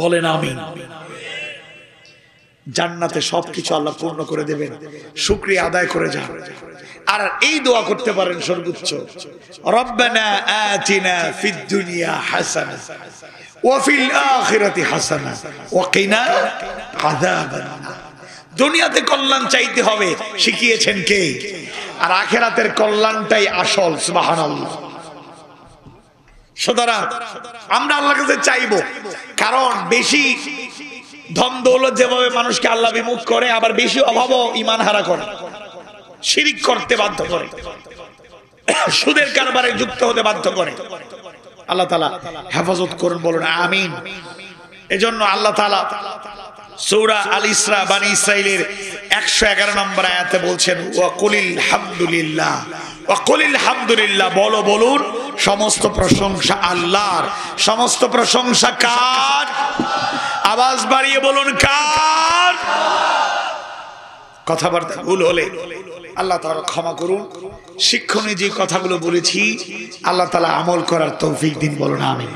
বলেন আমিন। জান্নাতে সবকিছু আল্লাহ পূর্ণ করে দেবেন, শুকরিয়া আদায় করে যান। আর এই দোয়া করতে পারেন সর্বোচ্চ, রব্বানা আতিনা ফিদ দুনিয়া হাসানা ওয়া ফিল আখিরাতি হাসানা ওয়া কিনা আযাবান নার। দুনিয়াতে কল্যাণ চাইতে হবে, শিখিয়েছেন কে? আর আখিরাতের কল্যাণটাই আসল। সুবহানাল্লাহ। সুতরাং আমরা আল্লাহর কাছে চাইবো, কারণ বেশি ধন দৌলত যেভাবে মানুষকে আল্লাহ বিমুখ করে, আবার বেশি অভাবও ঈমান হারা করে, শিরিক করতে বাধ্য করে, সুদের কারবারে যুক্ত হতে বাধ্য করে। আল্লাহ তাআলা হেফাজত করুন, বলুন আমিন। এজন্য আল্লাহ তাআলা সূরা আল ইসরা বনি ইসরাইলের 111 নম্বর আয়াতে বলছেন ওয়া কুলিল হামদুলিল্লাহ, ওয়া কুলিল হামদুলিল্লাহ, বলুন সমস্ত প্রশংসা আল্লাহর। সমস্ত প্রশংসা কার? আওয়াজ বাড়িয়ে বলুন কার? কথাবার্তা ভুল হলে আল্লাহ তাআলা ক্ষমা করুন। শিক্ষণীয় যে কথাগুলো বলেছি আল্লাহ তাআলা আমল করার তৌফিক দিন, বলুন আমিন।